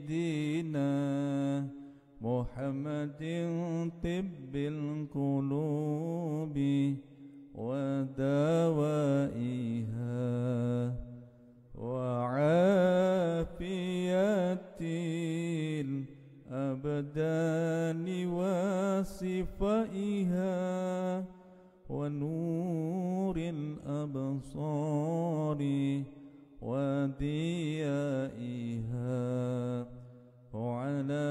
سيدنا محمد طب القلوب ودوائها وعافية الأبدان وصفائها ونور الأبصار وديائها وعلى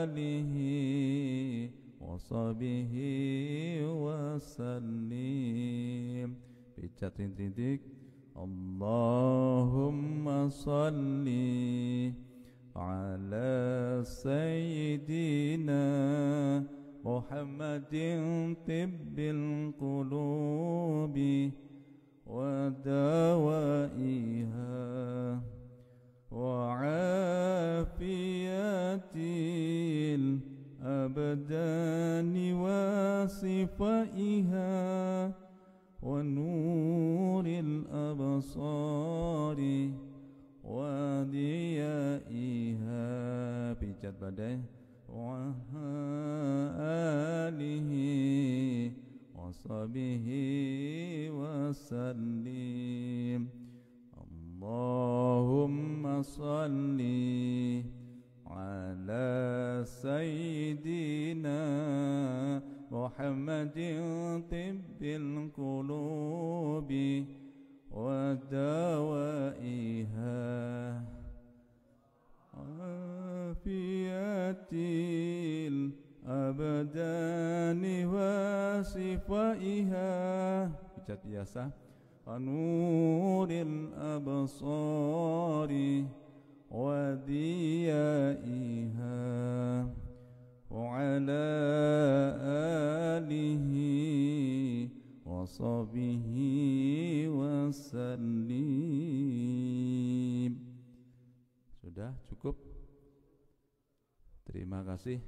آله وصحبه وسلم. Pijat titik. Allahumma salli ala sayyidina Muhammadin tibbil qulubi wa dawaiha wa afiyatil abdani wa sifaiha wa nuril absari wa diyaiha. Pijat badai. Wa alihi wa sahbihi wa sallim. Allahumma salli ala sayyidina Muhammadin tibbil qulubi wa dawaiha afiyatil abdani wa sifaiha. Pijat biasa. Anuril absari wa diyaiha wa ala alihi wa sahbihi wa sallim. Sudah cukup? Terima kasih.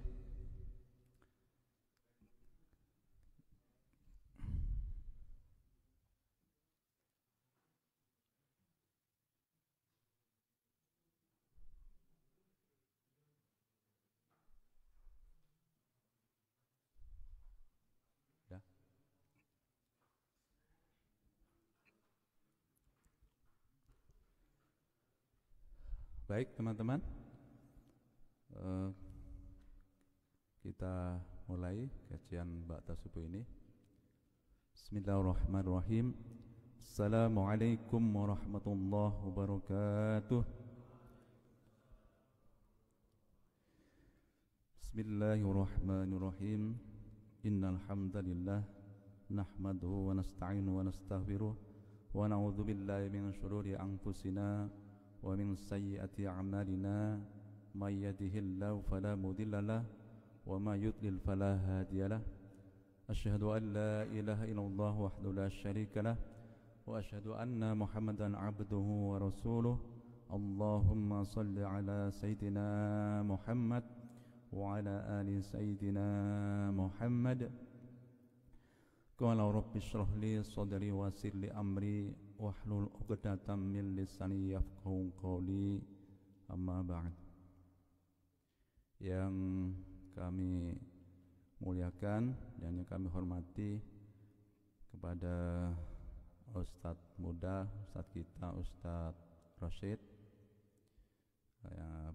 Ya. Baik teman-teman, kita mulai kajian ba'da subuh ini. Bismillahirrahmanirrahim. Assalamualaikum warahmatullahi wabarakatuh. Bismillahirrahmanirrahim. Innal hamdalillah nahmaduhu wa nasta'inuhu wa nastaghfiruh wa na'udzu billahi min shururi anfusina wa min sayyiati a'malina may yahdihillahu fala mudilla lahu wa may yudlil fala hadiya lahu. Asyhadu an la ilaha illallah wahdahu la syarika lah wa asyhadu anna Muhammadan abduhu wa rasuluh. Allahumma salli ala sayyidina Muhammad wa ala ali sayyidina Muhammad. Qala rabbi shrah li sadri wa yassir li amri wahlul 'uqdatam min lisani yafqahu qawli. Amma ba'd. Yang kami muliakan dan yang kami hormati kepada Ustadz muda, Ustadz kita, Ustadz Rashid.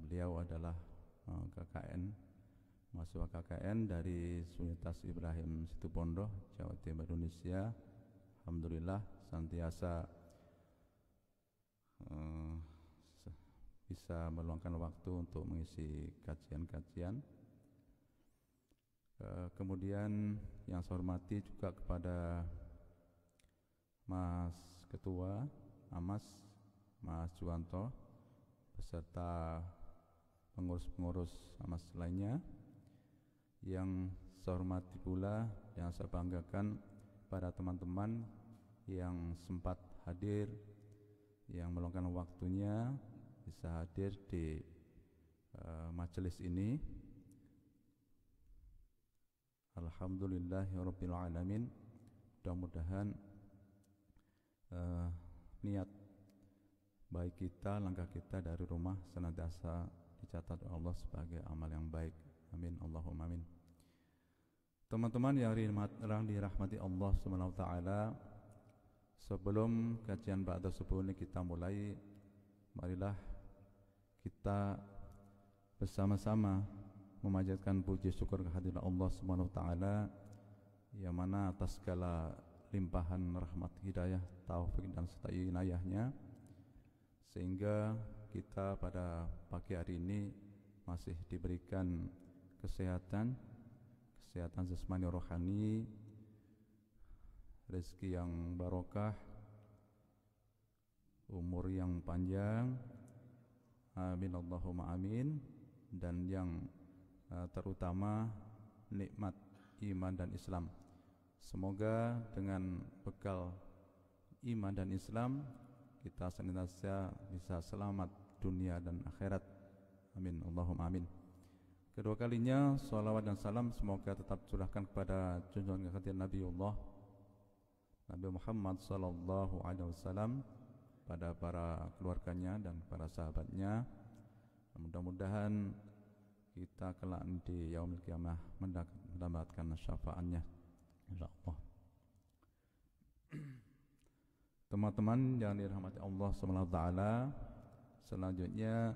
Beliau adalah KKN, mahasiswa KKN dari Universitas Ibrahim Situbondo, Jawa Timur, Indonesia. Alhamdulillah senantiasa bisa meluangkan waktu untuk mengisi kajian-kajian. Kemudian yang saya hormati juga kepada Mas Ketua Amas, Mas Juwanto, beserta pengurus-pengurus Amas lainnya. Yang saya hormati pula, yang saya banggakan para teman-teman yang sempat hadir, yang meluangkan waktunya bisa hadir di majelis ini. Alhamdulillahirabbil alamin. Mudah-mudahan niat baik kita, langkah kita dari rumah senantiasa dicatat oleh Allah sebagai amal yang baik. Amin, Allahumma amin. Teman-teman yang dirahmati Allah Subhanahu wa taala, sebelum kajian ba'da subuh ini kita mulai, marilah kita bersama-sama memanjatkan puji syukur kehadirat Allah Subhanahu wa taala yang mana atas segala limpahan rahmat, hidayah, taufik dan serta inayahnya sehingga kita pada pagi hari ini masih diberikan kesehatan jasmani rohani, rezeki yang barokah, umur yang panjang, amin Allahumma amin, dan yang terutama nikmat iman dan Islam. Semoga dengan bekal iman dan Islam kita senantiasa bisa selamat dunia dan akhirat. Amin Allahumma amin. Kedua kalinya salawat dan salam semoga tetap curahkan kepada junjungan kehadiran Nabiullah Nabi Muhammad sallallahu alaihi wasallam, pada para keluarganya dan para sahabatnya. Mudah-mudahan kita kelak di yaumil qiyamah mendapatkan syafaatnya insyaallah. Teman-teman yang dirahmati Allah Subhanahu wa taala, selanjutnya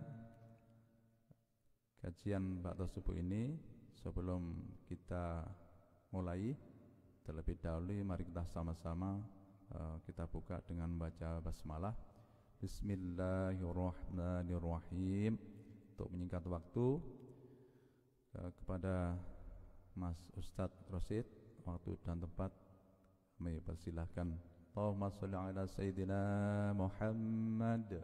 kajian ba'da subuh ini, sebelum kita mulai terlebih dahulu mari kita sama-sama kita buka dengan baca basmalah. Bismillahirrahmanirrahim. Untuk menyingkat waktu, kepada Mas Ustadz Rosid, waktu dan tempat kami persilahkan. Allahumma sholli ala sayyidina Muhammad.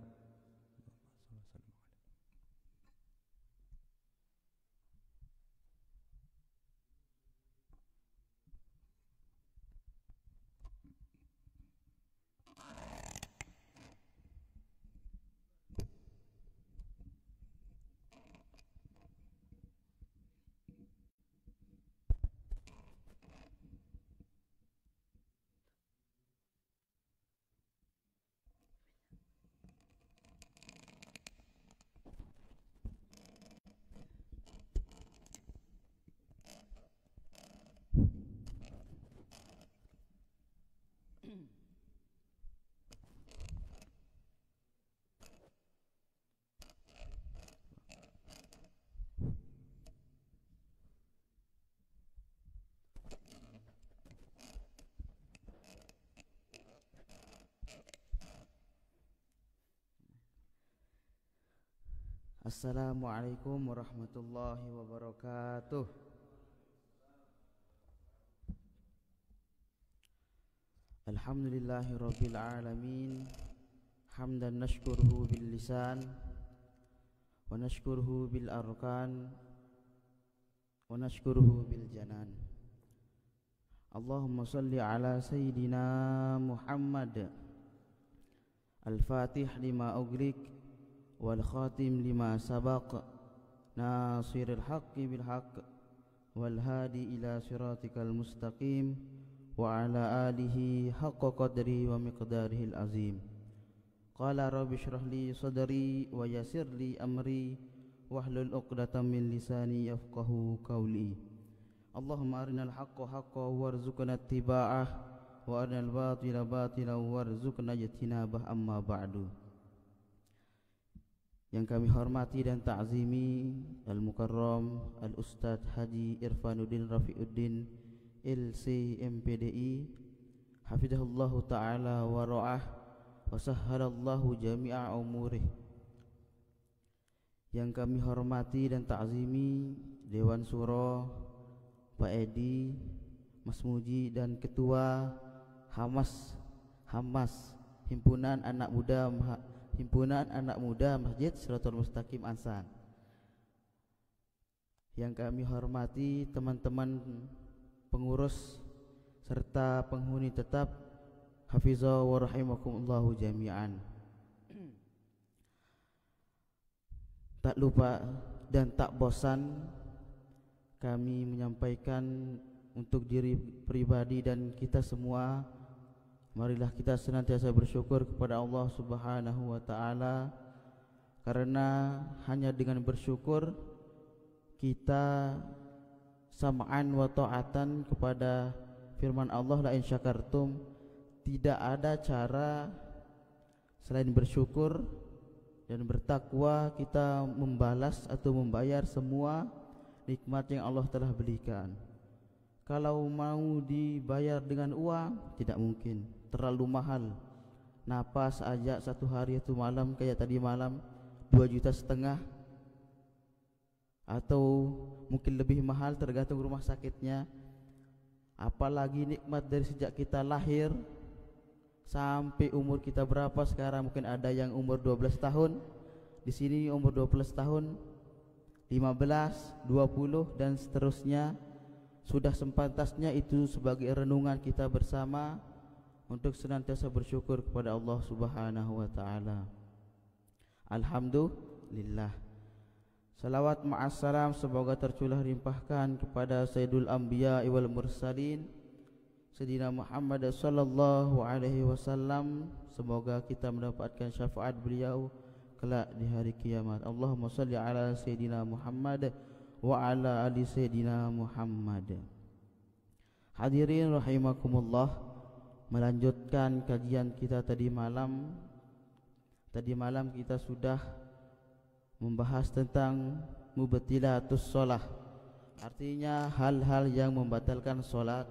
Assalamualaikum warahmatullahi wabarakatuh. Alhamdulillahi rabbil alamin, hamdan nashkuruhu bil lisan wa nashkuruhu bil arkan wa nashkuruhu bil janan. Allahumma salli ala sayyidina Muhammad al-fatih lima ughliq wal khatim lima sabaq, nasiril haqqi bil haqq wal hadi ila siratikal mustaqim, wa ala alihi haqqa qadri wa miqdarihil azim. Qala rabbi shrah li sadri wa yassir li amri wahlul 'uqdatam min lisani yafqahu qawli. Allahumma arinal haqqa haqqan warzuqna ittiba'ah wa arinal batila batilan warzuqna ijtinabah, amma ba'du. Yang kami hormati dan ta'zimi Al-Mukarram Al-Ustadz Haji Irfanuddin Rafiuddin LC MPDI, hafidhahullahu ta'ala wa ra'ah wa sahhalallahu jami'a umurih. Yang kami hormati dan ta'zimi Dewan Suro Pak Edi, Mas Muji, dan Ketua Hamas Himpunan Anak Muda Masjid Shirathul Mustaqim Ansar. Yang kami hormati teman-teman pengurus serta penghuni tetap, hafizah wa rahimakumullahu jami'an. Tak lupa dan tak bosan kami menyampaikan untuk diri pribadi dan kita semua Marilah kita senantiasa bersyukur kepada Allah Subhanahu wa taala, karena hanya dengan bersyukur kita sam'an wa ta'atan kepada firman Allah, la in syakartum, tidak ada cara selain bersyukur dan bertakwa kita membalas atau membayar semua nikmat yang Allah telah berikan. Kalau mau dibayar dengan uang, tidak mungkin, terlalu mahal. Napas aja satu hari atau malam kayak tadi malam 2,5 juta, atau mungkin lebih mahal tergantung rumah sakitnya. Apalagi nikmat dari sejak kita lahir sampai umur kita berapa sekarang. Mungkin ada yang umur 12 tahun, di sini umur 12 tahun, 15, 20 dan seterusnya. Sudah sepantasnya itu sebagai renungan kita bersama untuk senantiasa bersyukur kepada Allah Subhanahu wa taala. Alhamdulillah. Salawat ma'assalam semoga tercurah limpahkan kepada Sayyidul Anbiya wal Mursalin Sayyidina Muhammad sallallahu alaihi wasallam. Semoga kita mendapatkan syafaat beliau kelak di hari kiamat. Allahumma shalli ala Sayyidina Muhammad wa ala ali Sayyidina Muhammad. Hadirin rahimakumullah, melanjutkan kajian kita tadi malam. Tadi malam kita sudah membahas tentang mubtilatus shalah, artinya hal-hal yang membatalkan salat.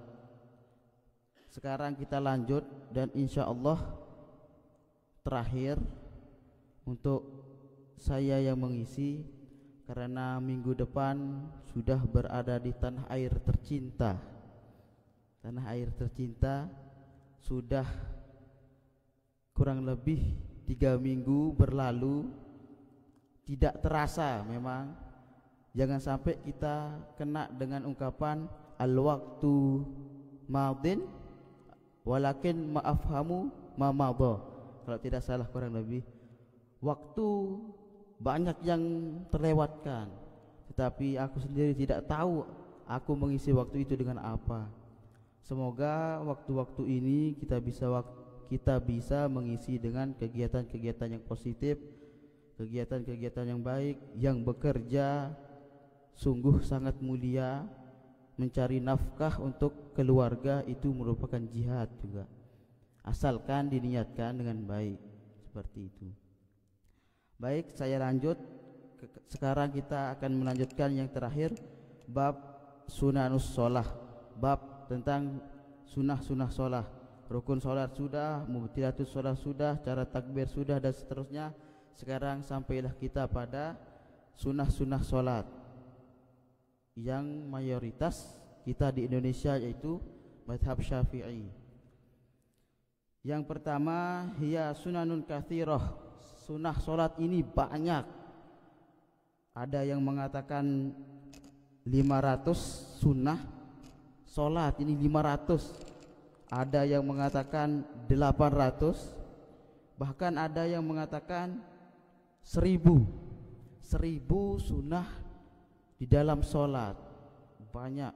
Sekarang kita lanjut dan insya Allah terakhir untuk saya yang mengisi, karena minggu depan sudah berada di tanah air tercinta. Tanah air tercinta sudah kurang lebih 3 minggu berlalu. Tidak terasa memang. Jangan sampai kita kena dengan ungkapan al-waqtu madin walakin ma'afhamu ma madha. Kalau tidak salah kurang lebih, waktu banyak yang terlewatkan, tetapi aku sendiri tidak tahu aku mengisi waktu itu dengan apa. Semoga waktu-waktu ini kita bisa mengisi dengan kegiatan-kegiatan yang positif, kegiatan-kegiatan yang baik, yang bekerja sungguh sangat mulia. Mencari nafkah untuk keluarga itu merupakan jihad juga, asalkan diniatkan dengan baik. Seperti itu. Baik, saya lanjut. Sekarang kita akan melanjutkan yang terakhir, bab sunanus sholah, bab tentang sunnah-sunnah sholah. Rukun sholat sudah, mubtilatus sholah sudah, cara takbir sudah dan seterusnya. Sekarang sampailah kita pada sunnah-sunnah sholat yang mayoritas kita di Indonesia, yaitu mazhab Syafi'i. Yang pertama, hiya sunanun katsirah. Sunnah sholat ini banyak. Ada yang mengatakan 500 sunnah sholat, ini 500. Ada yang mengatakan 800. Bahkan ada yang mengatakan 1000 sunnah di dalam sholat. Banyak.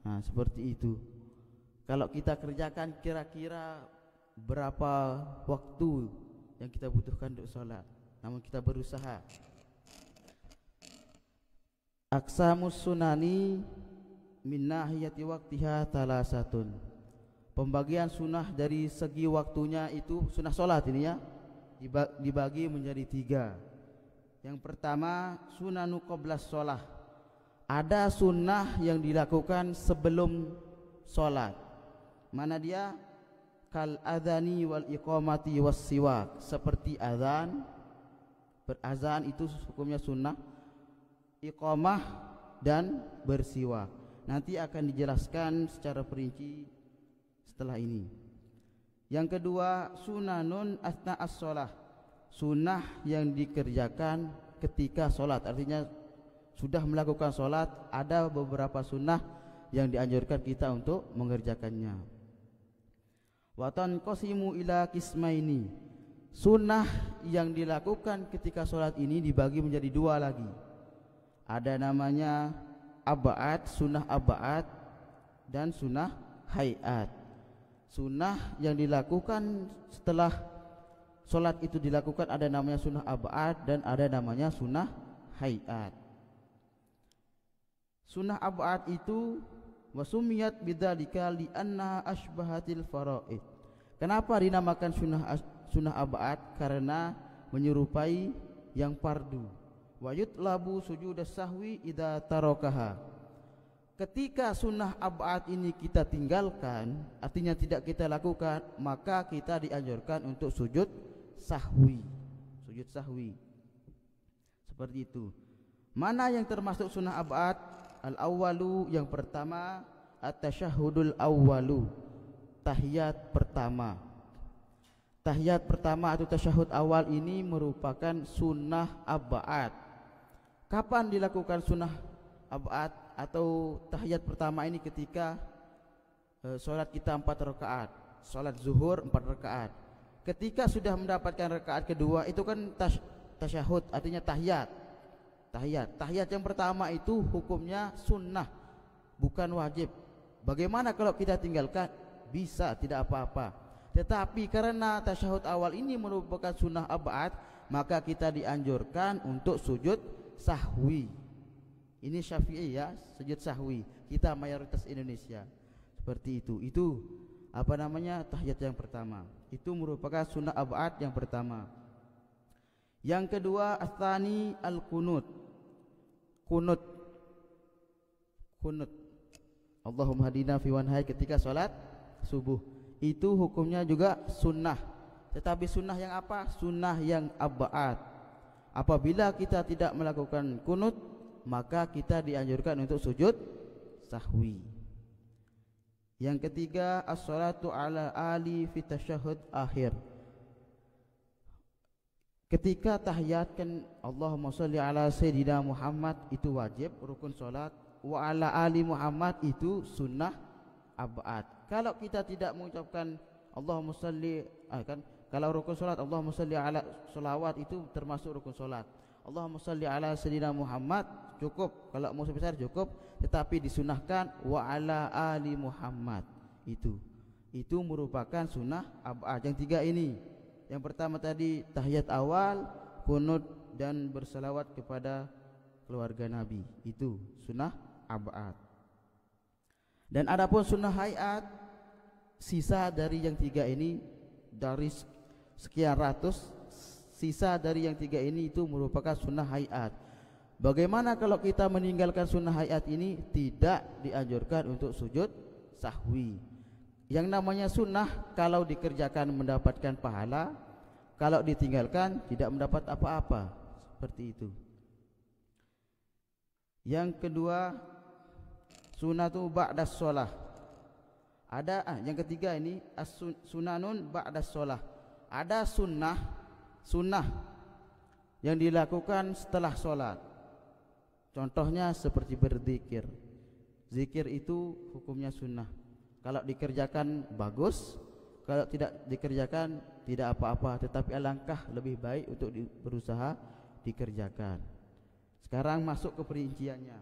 Nah, seperti itu. Kalau kita kerjakan, kira-kira berapa waktu yang kita butuhkan untuk sholat? Namun kita berusaha. Aqsamus sunani min nahiyati waqtiha talasatun. Pembagian sunnah dari segi waktunya itu, sunnah sholat ini ya, dibagi menjadi 3. Yang pertama, sunanu qablas sholah. Ada sunnah yang dilakukan sebelum sholat. Mana dia? Kal adhani wal iqamati was siwak. Seperti azan, berazan itu hukumnya sunnah, iqamah dan bersiwak. Nanti akan dijelaskan secara perinci setelah ini. Yang kedua, sunanun asna as-sholah. Sunnah yang dikerjakan ketika sholat, artinya sudah melakukan sholat, ada beberapa sunnah yang dianjurkan kita untuk mengerjakannya. Watan qasimu ila qismaini. Sunnah yang dilakukan ketika sholat ini dibagi menjadi 2 lagi. Ada namanya ab'ad, sunnah ab'ad, dan sunnah hayat. Sunnah yang dilakukan setelah sholat itu dilakukan ada namanya sunnah ab'ad dan ada namanya sunnah hayat. Sunnah ab'ad itu wasumiyat bidzalika li'anna asbahatil faraid. Kenapa dinamakan sunnah ab'ad? Karena menyerupai yang fardu. Wa yutlabu sujudas sahwi idza tarakaha. Ketika sunnah ab'ad ini kita tinggalkan, artinya tidak kita lakukan, maka kita dianjurkan untuk sujud sahwi. Sujud sahwi. Seperti itu. Mana yang termasuk sunnah ab'ad? Al-awwalu, yang pertama, at-tasyahhudul awwalu, tahiyat pertama. Tahiyat pertama atau tasyahud awal ini merupakan sunnah ab'ad. Kapan dilakukan sunnah ab'ad atau tahiyat pertama ini? Ketika sholat kita 4 rakaat, sholat zuhur 4 rakaat. Ketika sudah mendapatkan rakaat kedua itu kan tasyahud, artinya tahiyat. Tahiyat yang pertama itu hukumnya sunnah, bukan wajib. Bagaimana kalau kita tinggalkan? Bisa, tidak apa-apa. Tetapi karena tasyahud awal ini merupakan sunnah ab'ad, maka kita dianjurkan untuk sujud sahwi. Ini Syafi'i ya, sujud sahwi. Kita mayoritas Indonesia seperti itu. Itu tahiyat yang pertama. Itu merupakan sunnah ab'ad yang pertama. Yang kedua, ats-tsani al-qunut. Kunut. Allahumma hadina fi man hadait ketika salat subuh. Itu hukumnya juga sunnah. Tetapi sunnah yang apa? Sunnah yang ab'ad. Apabila kita tidak melakukan kunut, maka kita dianjurkan untuk sujud sahwi. Yang ketiga, as-salatu ala ali fi tasyahhud akhir. Ketika tahiyatkan Allahumma sholli ala sayyidina Muhammad itu wajib, rukun salat. Wa ala ali Muhammad itu sunnah ab'ad. Kalau kita tidak mengucapkan Allahumma sholli, kalau rukun salat Allahumma sholli ala, selawat itu termasuk rukun salat. Allahumma sholli ala sayyidina Muhammad cukup, kalau musuh besar cukup, tetapi disunahkan wa ala ali Muhammad. Itu merupakan sunnah ab'ad. Yang tiga ini. Yang pertama tadi tahiyat awal, kunut dan berselawat kepada keluarga Nabi. Itu sunnah ab'ad. Dan adapun sunnah hayat, sisa dari yang tiga ini, dari sekian ratus, sisa dari yang tiga ini itu merupakan sunnah hayat. Bagaimana kalau kita meninggalkan sunnah hayat ini? Tidak dianjurkan untuk sujud sahwi. Yang namanya sunnah kalau dikerjakan mendapatkan pahala, kalau ditinggalkan tidak mendapat apa-apa. Seperti itu. Yang kedua, sunatu ba'das shalah. Yang ketiga ini sunanun ba'das shalah. Ada sunnah yang dilakukan setelah sholat. Contohnya seperti berzikir. Zikir itu hukumnya sunnah. Kalau dikerjakan bagus, kalau tidak dikerjakan tidak apa-apa, tetapi alangkah lebih baik untuk berusaha dikerjakan. Sekarang masuk ke perinciannya.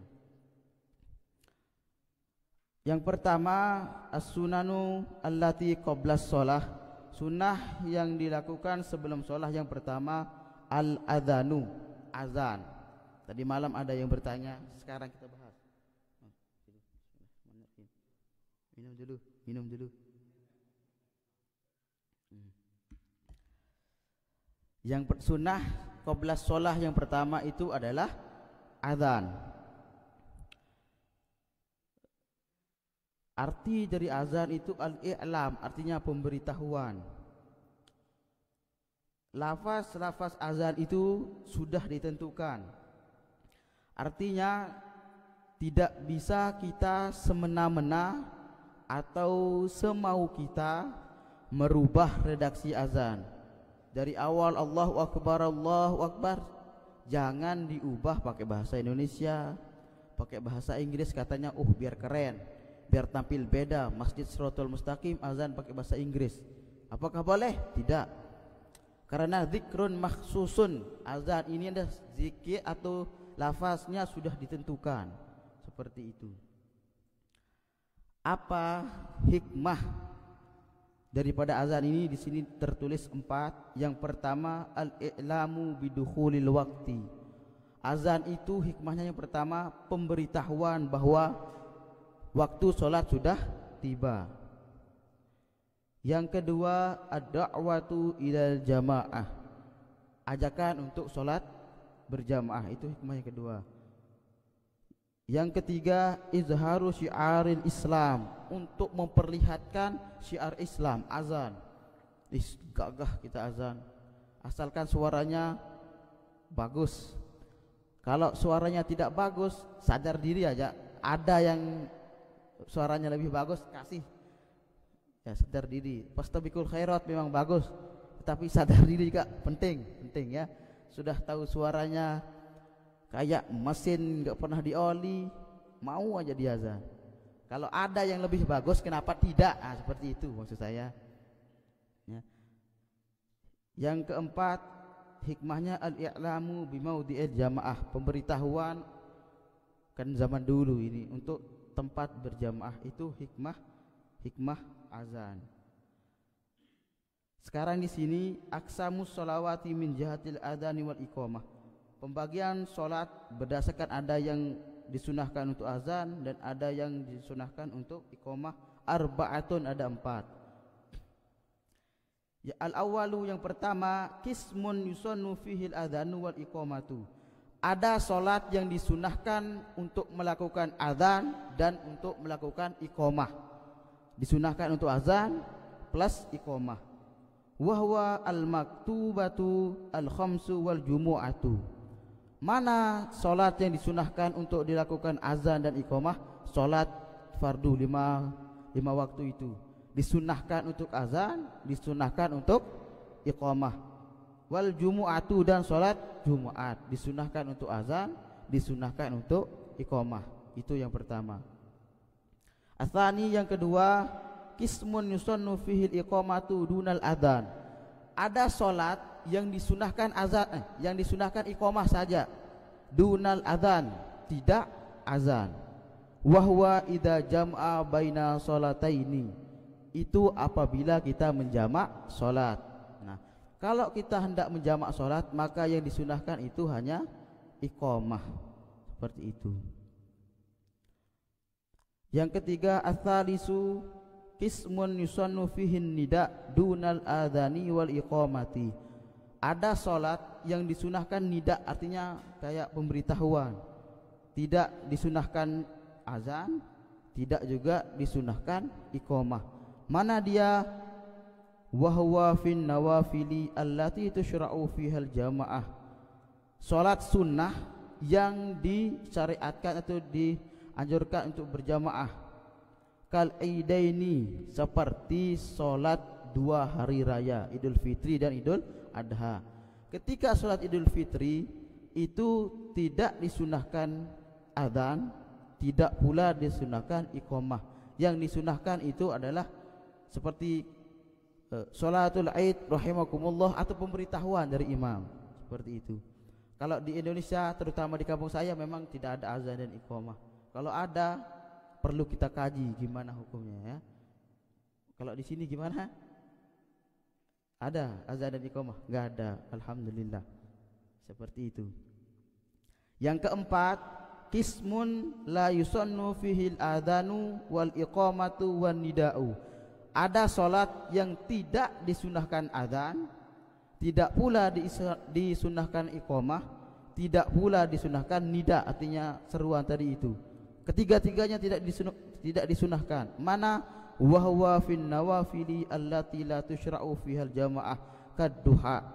Yang pertama, as-sunanu allati qablas shalah. Sunnah yang dilakukan sebelum sholat. Yang pertama, al-adhanu, azan. Tadi malam ada yang bertanya, sekarang kita bahas. Minum dulu. Yang sunnah qablas shalah yang pertama itu adalah azan. Arti dari azan itu al-i'lam, artinya pemberitahuan. Lafaz azan itu sudah ditentukan. Artinya tidak bisa kita semena-mena atau semau kita merubah redaksi azan. Dari awal Allahu Akbar, jangan diubah pakai bahasa Indonesia, pakai bahasa Inggris katanya biar keren, biar tampil beda. Masjid Shirathul Mustaqim azan pakai bahasa Inggris. Apakah boleh? Tidak. Karena zikrun makhsusun, azan ini ada zikir atau lafaznya sudah ditentukan. Seperti itu. Apa hikmah daripada azan ini di sini tertulis 4. Yang pertama al-i'lamu bidukhulil waqti. Azan itu hikmahnya yang pertama pemberitahuan bahwa waktu sholat sudah tiba. Yang kedua ad-da'watu ilal jamaah, ajakan untuk sholat berjamaah, itu hikmah yang kedua. Yang ketiga izharu syiaril Islam, untuk memperlihatkan syiar Islam. Azan, gagah kita azan, asalkan suaranya bagus. Kalau suaranya tidak bagus, sadar diri aja. Ada yang suaranya lebih bagus, kasih, ya sadar diri. Fastabiqul khairat memang bagus, tetapi sadar diri juga penting ya. Sudah tahu suaranya kayak mesin nggak pernah dioli, mau aja diazan. Kalau ada yang lebih bagus, kenapa tidak? Seperti itu maksud saya ya. Yang keempat hikmahnya al-i'lamu bimaudhi'il jamaah, pemberitahuan kan zaman dulu ini untuk tempat berjamaah, itu hikmah azan. Sekarang di sini aqsamus sholawati min jihatil adzani wal iqamah, pembagian sholat berdasarkan ada yang disunahkan untuk azan dan ada yang disunahkan untuk iqamah. Arba'atun, ada 4. Ya, al-awwalu, yang pertama, qismun yusannu fihil adzanu wal iqamatu. Ada sholat yang disunahkan untuk melakukan azan dan untuk melakukan iqamah. Disunahkan untuk azan plus iqamah. Wahwa al-maktubatu al-khamsu wal jumu'atu. Mana solat yang disunahkan untuk dilakukan azan dan iqamah? Solat fardu 5 waktu itu disunahkan untuk azan, disunahkan untuk iqamah. Wal jumu'atu, dan solat Jumat disunahkan untuk azan, disunahkan untuk iqamah. Itu yang pertama. Atsani, yang kedua, qismun yusannu fihil iqamatu dunal adzan. Ada solat yang disunahkan azan, yang disunahkan iqamah saja, dunal adzan, tidak azan. Wahwa idza jam'a baina sholataini, itu apabila kita menjamak solat. Nah, kalau kita hendak menjamak solat, maka yang disunahkan itu hanya iqamah, seperti itu. Yang ketiga ats-tsalisu qismun yusannu fihin nida dunal adzani wal iqamati. Ada solat yang disunahkan nida, artinya kayak pemberitahuan, tidak disunahkan azan, tidak juga disunahkan iqamah. Mana dia? Wahwa fin nawafili allati tusyra'u fihal jamaah. Solat sunnah yang disyariatkan atau dianjurkan untuk berjamaah. Kal idaini, seperti solat 2 hari raya, Idul Fitri dan Idul Adha. Ketika solat Idul Fitri itu tidak disunahkan adzan, tidak pula disunahkan iqamah. Yang disunahkan itu adalah seperti sholatul Aid rahimakumullah, atau pemberitahuan dari imam, seperti itu. Kalau di Indonesia, terutama di kampung saya, memang tidak ada azan dan iqamah. Kalau ada, perlu kita kaji gimana hukumnya ya. Kalau di sini gimana? Ada azan dan iqamah? Enggak ada, alhamdulillah. Seperti itu. Yang keempat, qismun la yusannu fihil adzanu wal iqamatu wan nida'u. Ada solat yang tidak disunahkan adzan, tidak pula disunahkan iqamah, tidak pula disunahkan nida, artinya seruan tadi itu. Ketiga-tiganya tidak disunahkan. Mana? Wahwa fin nawafili allati la tusyra'u fihal jamaah kadduha.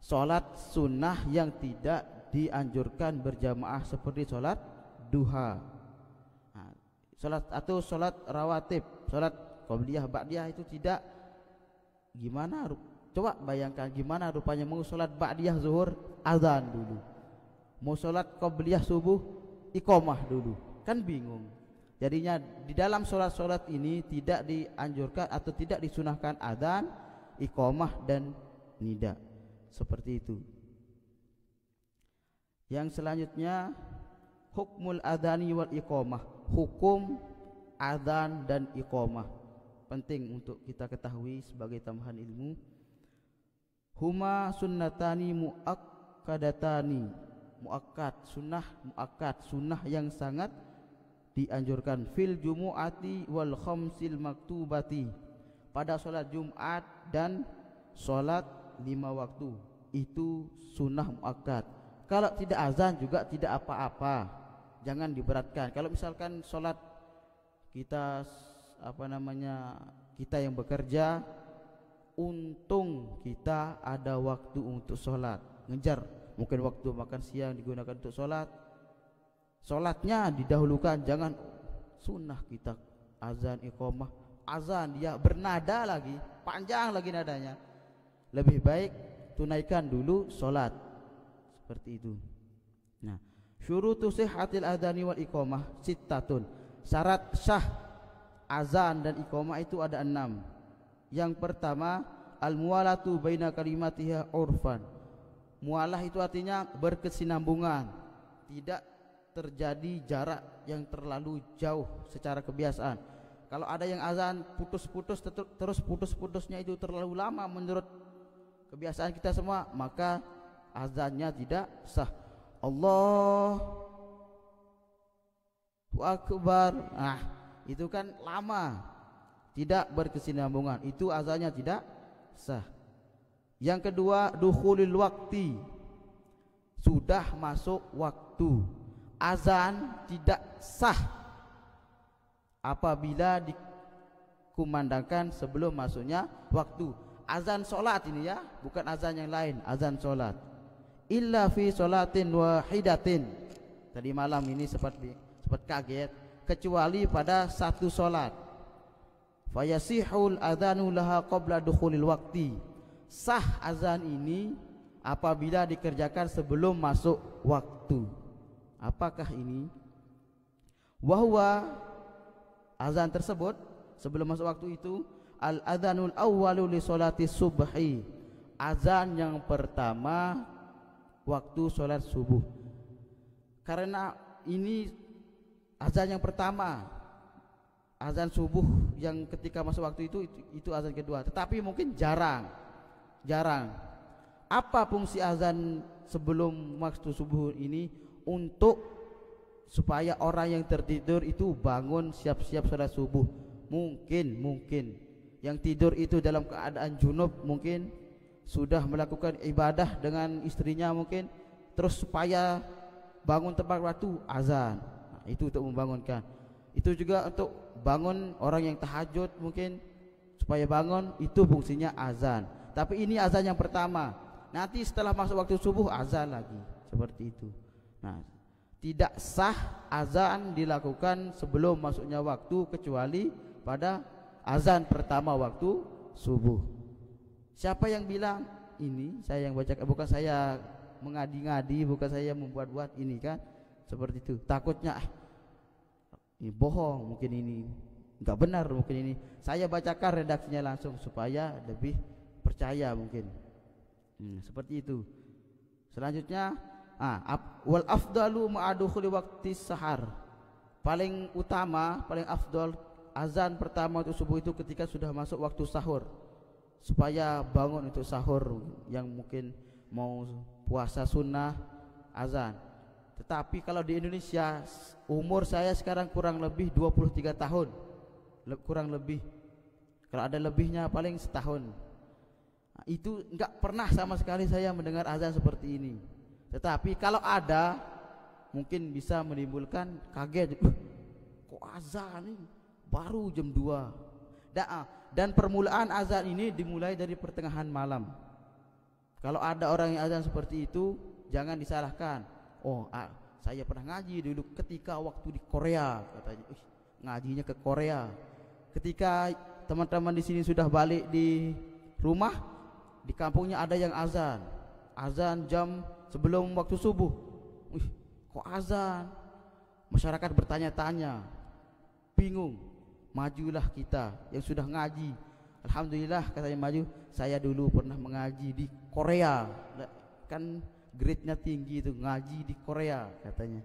Solat sunnah yang tidak dianjurkan berjamaah, seperti solat duha. Nah, solat atau solat rawatib, solat qabliyah ba'diyah itu tidak. Gimana? Coba bayangkan gimana rupanya mau solat ba'diyah zuhur azan dulu, mau solat qabliyah subuh iqamah dulu, kan bingung. Jadinya di dalam solat-solat ini tidak dianjurkan atau tidak disunahkan adzan, iqamah dan nida, seperti itu. Yang selanjutnya hukmul adzani wal iqamah, hukum adzan dan iqamah. penting untuk kita ketahui sebagai tambahan ilmu. Huma sunnatani muakkadatani, muakkad, sunnah yang sangat dianjurkan fil jumu'ati wal khamsil maktubati, pada sholat Jumat dan sholat 5 waktu. Itu sunnah muakkad. Kalau tidak azan juga tidak apa-apa, jangan diberatkan. Kalau misalkan sholat kita kita yang bekerja, untung kita ada waktu untuk sholat, ngejar. Mungkin waktu makan siang digunakan untuk sholat, sholatnya didahulukan. Jangan sunnah kita azan iqamah, azan dia bernada lagi, panjang lagi nadanya. Lebih baik tunaikan dulu sholat, seperti itu. Nah, syurutu sihhatil adani wal iqamah sittatun, syarat sah azan dan iqamah itu ada 6. Yang pertama, al-muwalatu baina kalimatiha urfan. Mualah itu artinya berkesinambungan, tidak terjadi jarak yang terlalu jauh secara kebiasaan. Kalau ada yang azan putus-putus terus putus-putusnya itu terlalu lama menurut kebiasaan kita semua, maka azannya tidak sah. Allahu akbar, itu kan lama, tidak berkesinambungan, itu azannya tidak sah. Yang kedua, dukhulil waktu, sudah masuk waktu. Azan tidak sah apabila dikumandangkan sebelum masuknya waktu. Azan solat ini ya, bukan azan yang lain, azan solat. Illa fi solatin wahidatin, tadi malam ini sempat kaget, kecuali pada satu solat. Fayasihul adhanu laha qabla dukhulil waktu, sah azan ini apabila dikerjakan sebelum masuk waktu. Apakah ini? Wahwa, azan tersebut sebelum masuk waktu itu, al-adhanul awwalu li sholati subhi, azan yang pertama waktu sholat subuh. Karena ini azan yang pertama, azan subuh yang ketika masuk waktu itu azan kedua, tetapi mungkin jarang. Apa fungsi azan sebelum waktu subuh ini? Untuk supaya orang yang tertidur itu bangun siap-siap sholat subuh. Mungkin yang tidur itu dalam keadaan junub, mungkin sudah melakukan ibadah dengan istrinya, mungkin terus supaya bangun tepat waktu azan. Itu untuk membangunkan. Itu juga untuk bangun orang yang tahajud, mungkin supaya bangun, itu fungsinya azan. Tapi ini azan yang pertama. Nanti setelah masuk waktu subuh azan lagi, seperti itu. Nah, tidak sah azan dilakukan sebelum masuknya waktu kecuali pada azan pertama waktu subuh. Siapa yang bilang ini? Saya yang baca, bukan saya mengadi-ngadi, bukan saya membuat-buat ini kan, seperti itu. Takutnya ini bohong, mungkin ini enggak benar, mungkin ini. Saya bacakan redaksinya langsung supaya lebih percaya mungkin. Seperti itu. Selanjutnya, wal afdalu ma'adukhuli waktu sahar. Paling utama, paling afdal azan pertama untuk subuh itu ketika sudah masuk waktu sahur, supaya bangun untuk sahur. Yang mungkin mau puasa sunnah azan. Tetapi kalau di Indonesia, umur saya sekarang kurang lebih 23 tahun, kurang lebih. Kalau ada lebihnya paling setahun. Itu enggak pernah sama sekali saya mendengar azan seperti ini. Tetapi kalau ada, mungkin bisa menimbulkan kaget. Kok azan ini baru jam 2? Dan permulaan azan ini dimulai dari pertengahan malam. Kalau ada orang yang azan seperti itu, jangan disalahkan. Saya pernah ngaji dulu ketika waktu di Korea, katanya. Ngajinya ke Korea. Ketika teman-teman di sini sudah balik di rumah, di kampungnya ada yang azan jam sebelum waktu subuh. Kok azan? Masyarakat bertanya-tanya, bingung. Majulah kita yang sudah ngaji. Alhamdulillah, katanya maju. Saya dulu pernah mengaji di Korea, kan grade-nya tinggi itu, ngaji di Korea katanya.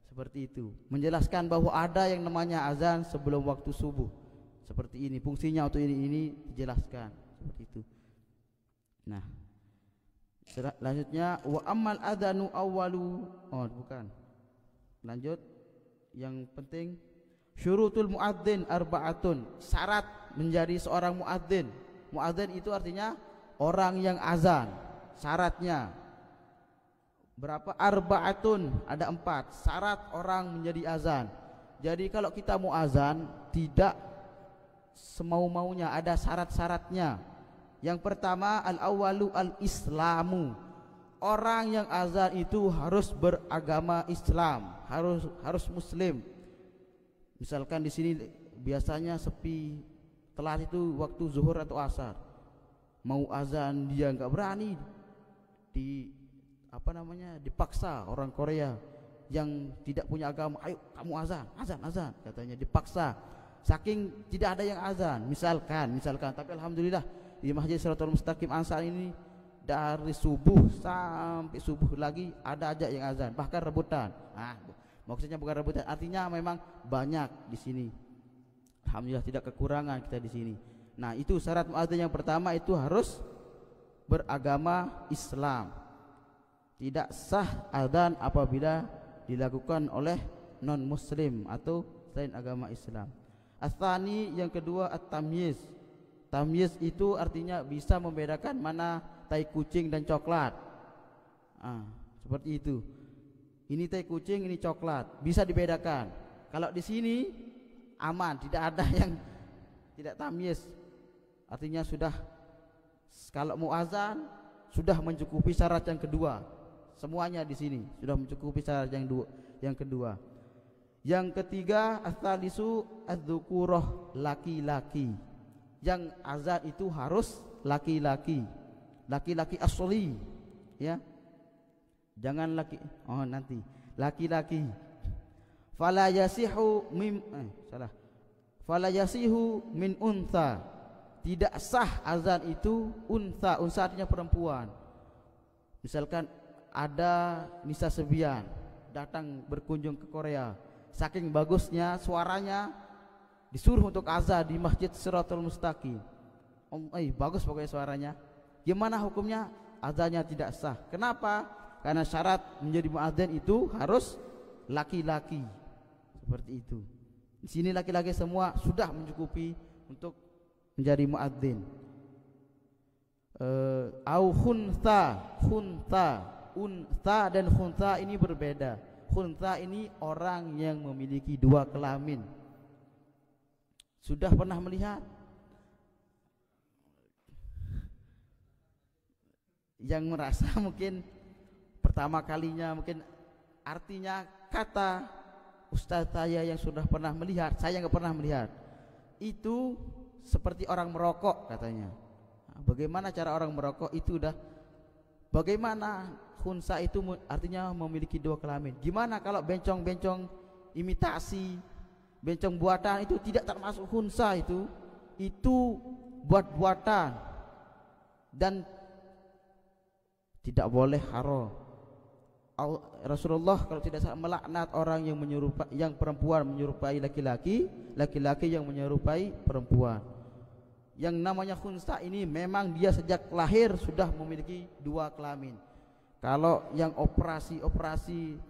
Seperti itu, menjelaskan bahwa ada yang namanya azan sebelum waktu subuh. seperti ini, fungsinya untuk ini dijelaskan seperti itu. Nah, selanjutnya wa ammal adzanu awwalu, oh bukan, lanjut yang penting syurutul muadzin arba'atun, syarat menjadi seorang muadzin. Muadzin itu artinya orang yang azan. Syaratnya berapa? Arba'atun, ada 4 syarat orang menjadi azan. Jadi kalau kita mau azan tidak semau-maunya, ada syarat-syaratnya. Yang pertama al-awwalu al-islamu. Orang yang azan itu harus beragama Islam, harus muslim. Misalkan di sini biasanya sepi telat itu waktu zuhur atau asar. Mau azan dia nggak berani, dipaksa orang Korea yang tidak punya agama, ayo kamu azan, katanya dipaksa. Saking tidak ada yang azan, misalkan, tapi alhamdulillah di Masjid Shirathul Mustaqim Ansar ini dari subuh sampai subuh lagi ada aja yang azan, bahkan rebutan. Maksudnya bukan rebutan, artinya memang banyak di sini. Alhamdulillah tidak kekurangan kita di sini. Nah, itu syarat muadzin yang pertama, itu harus beragama Islam. Tidak sah azan apabila dilakukan oleh non muslim atau selain agama Islam. Ats-tsani, yang kedua at-tamyiz. Tamyiz itu artinya bisa membedakan mana tai kucing dan coklat. Seperti itu. Ini tai kucing, ini coklat, bisa dibedakan. Kalau di sini aman, tidak ada yang tidak tamyiz. Artinya sudah, kalau mau azan sudah mencukupi syarat yang kedua. Semuanya di sini sudah mencukupi syarat yang kedua. Yang ketiga ats-tsalisu adz-dzukurah, laki-laki. Yang azan itu harus laki-laki asli, ya. Jangan laki-laki. Fala yasihu min untha. Tidak sah azan itu untha artinya perempuan. Misalkan ada Nisa Sebian datang berkunjung ke Korea, saking bagusnya suaranya disuruh untuk azan di Masjid Shirathul Mustaqim. Bagus pokoknya suaranya. Gimana hukumnya? Azannya tidak sah. Kenapa? Karena syarat menjadi muadzin itu harus laki-laki. Seperti itu. Di sini laki-laki semua sudah mencukupi untuk menjadi muadzin. Au Untha dan khuntha ini berbeda. Khuntha ini orang yang memiliki 2 kelamin. Sudah pernah melihat? Yang merasa mungkin pertama kalinya, mungkin artinya kata ustaz saya yang sudah pernah melihat, saya nggak pernah melihat. Itu seperti orang merokok katanya. Bagaimana cara orang merokok itu udah. Bagaimana khunsa itu artinya memiliki 2 kelamin. Gimana kalau bencong-bencong imitasi, bencong buatan itu tidak termasuk khunsa, itu buat-buatan dan tidak boleh haram. Rasulullah kalau tidak salah melaknat orang yang perempuan menyerupai laki-laki, laki-laki yang menyerupai perempuan. Yang namanya khunsa ini memang dia sejak lahir sudah memiliki 2 kelamin. Kalau yang operasi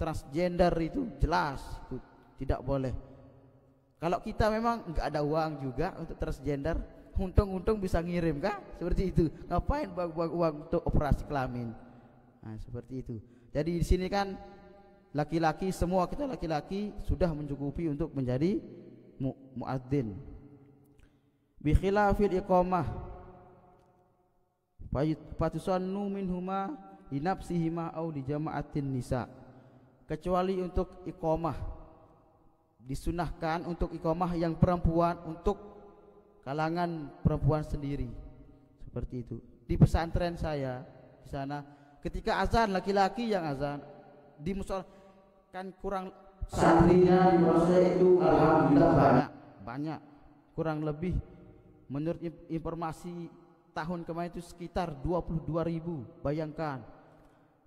transgender itu jelas itu tidak boleh. Kalau kita memang nggak ada uang juga untuk transgender, untung bisa ngirim kan? Seperti itu. Ngapain buang uang untuk operasi kelamin? Nah, seperti itu. Jadi di sini kan laki-laki, semua kita laki-laki sudah mencukupi untuk menjadi muadzin. Bi khilafil iqamah fatusannu minhuma li nafsihima au li jama'atin nisa. Kecuali untuk iqamah, disunahkan untuk iqamah yang perempuan untuk kalangan perempuan sendiri. Seperti itu. Di pesantren saya di sana ketika azan laki-laki yang azan di musola kan kurang santrinya di musola itu alhamdulillah banyak kurang lebih menurut informasi tahun kemarin itu sekitar 22.000. Bayangkan,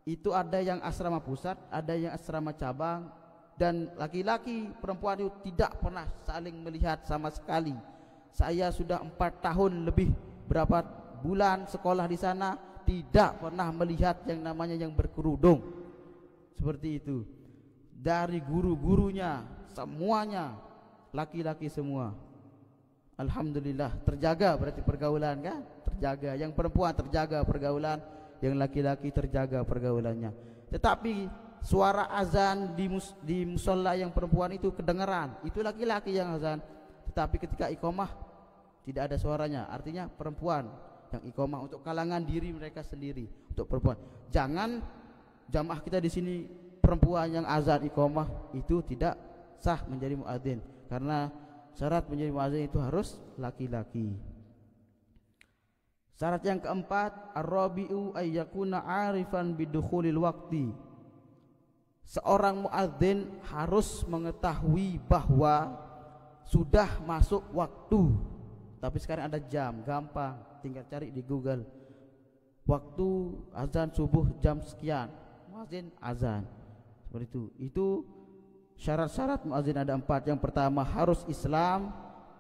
itu ada yang asrama pusat, ada yang asrama cabang, dan laki-laki perempuan itu tidak pernah saling melihat sama sekali. Saya sudah 4 tahun lebih berapa bulan sekolah di sana, tidak pernah melihat yang namanya yang berkerudung. Seperti itu. Dari guru-gurunya semuanya laki-laki semua. Alhamdulillah, terjaga berarti pergaulan kan? Terjaga. Yang perempuan terjaga pergaulan, yang laki-laki terjaga pergaulannya. Tetapi suara azan di musola yang perempuan itu kedengaran, itu laki-laki yang azan. Tetapi ketika iqamah tidak ada suaranya, artinya perempuan yang iqamah untuk kalangan diri mereka sendiri, untuk perempuan. Jangan jamaah kita di sini perempuan yang azan iqamah, itu tidak sah menjadi muadzin, karena syarat menjadi muadzin itu harus laki-laki. Syarat yang keempat, ar-rabi'u ayyakuna 'arifan bidukhulil waqti. Seorang muadzin harus mengetahui bahwa sudah masuk waktu. Tapi sekarang ada jam, gampang, tinggal cari di Google. Waktu azan subuh jam sekian, muadzin azan. Seperti itu. Itu syarat-syarat muadzin ada 4. Yang pertama harus Islam,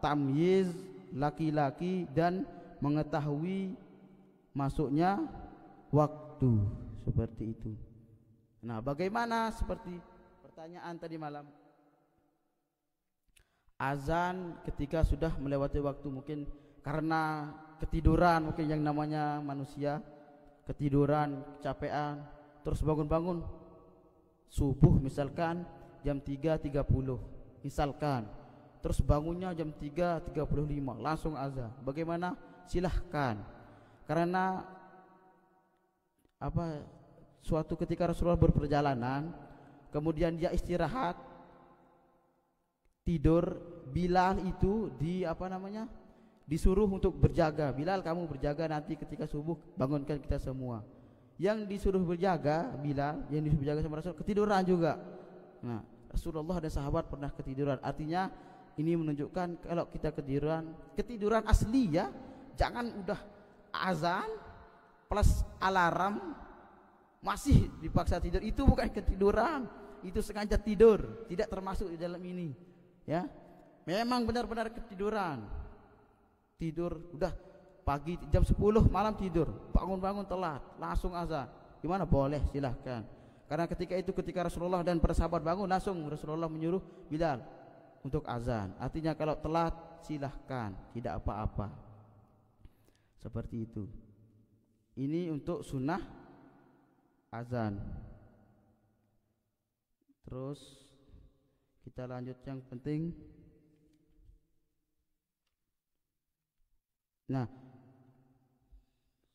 tamyiz, laki-laki, dan mengetahui masuknya waktu. Seperti itu. Nah, bagaimana seperti pertanyaan tadi malam? Azan ketika sudah melewati waktu, mungkin karena ketiduran, mungkin yang namanya manusia ketiduran, kecapean, terus bangun-bangun subuh misalkan jam 3.30 misalkan, terus bangunnya jam 3.35 langsung azan. Bagaimana? Silahkan, karena apa, suatu ketika Rasulullah berperjalanan, kemudian dia istirahat tidur. Bilal itu disuruh untuk berjaga. Bilal, kamu berjaga, nanti ketika subuh bangunkan kita semua. Yang disuruh berjaga Bilal, yang disuruh berjaga sama Rasul ketiduran juga. Nah, Rasulullah dan sahabat pernah ketiduran. Artinya ini menunjukkan kalau kita ketiduran asli ya, jangan udah azan plus alarm masih dipaksa tidur. Itu bukan ketiduran, itu sengaja tidur, tidak termasuk di dalam ini ya. Memang benar-benar ketiduran, tidur udah pagi jam 10 malam tidur, bangun-bangun telat langsung azan, gimana? Boleh, silahkan. Karena ketika Rasulullah dan para sahabat bangun, langsung Rasulullah menyuruh Bilal untuk azan. Artinya kalau telat silahkan, tidak apa-apa. Seperti itu. Ini untuk sunnah azan. Terus kita lanjut yang penting. Nah,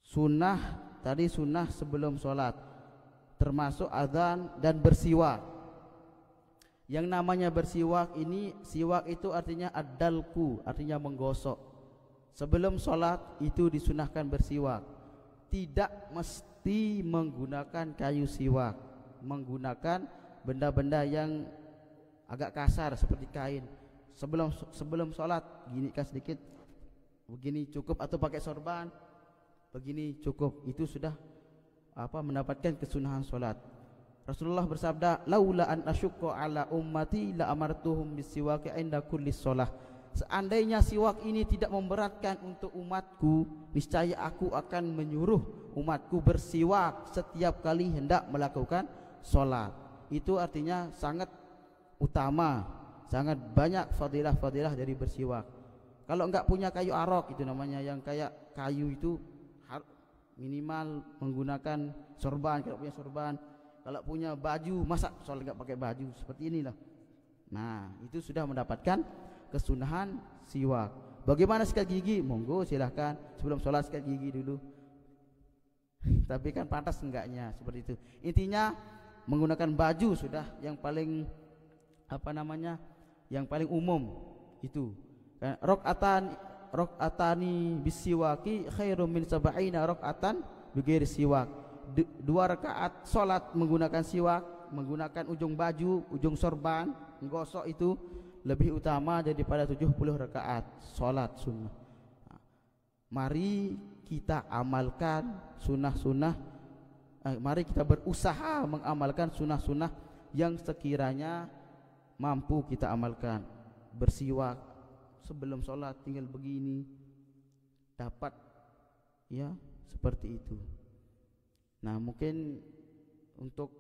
sunnah tadi, sunnah sebelum sholat, termasuk azan dan bersiwak. Yang namanya bersiwak ini, siwak itu artinya ad-dalku, artinya menggosok. Sebelum sholat itu disunahkan bersiwak. Tidak mesti menggunakan kayu siwak, menggunakan benda-benda yang agak kasar seperti kain. Sebelum sholat gini kan sedikit, begini cukup, atau pakai sorban begini cukup, itu sudah mendapatkan kesunahan sholat. Rasulullah bersabda, laula an asyukku ala ummati la amartuhum bisiwaki inda kulli sholah. Seandainya siwak ini tidak memberatkan untuk umatku, niscaya aku akan menyuruh umatku bersiwak setiap kali hendak melakukan sholat. Itu artinya sangat utama, sangat banyak fadilah-fadilah dari bersiwak. Kalau enggak punya kayu arok, itu namanya yang kayak kayu itu, minimal menggunakan sorban. Kalau punya sorban, kalau punya baju, masa sholat enggak pakai baju? Seperti inilah. Nah, itu sudah mendapatkan kesunahan siwak. Bagaimana sikat gigi? Monggo silahkan, sebelum sholat sikat gigi dulu. Tapi kan pantas enggaknya, seperti itu. Intinya menggunakan baju sudah yang paling yang paling umum itu. Rok'atani bisiwaki khairum min sab'ina rok'atan bighairi siwak. 2 rakaat salat menggunakan siwak, menggunakan ujung baju, ujung sorban, menggosok, itu lebih utama daripada 70 rakaat salat sunnah. Mari kita amalkan sunnah-sunnah, mari kita berusaha mengamalkan sunnah-sunnah yang sekiranya mampu kita amalkan. Bersiwak sebelum sholat tinggal begini, dapat ya seperti itu. Nah mungkin untuk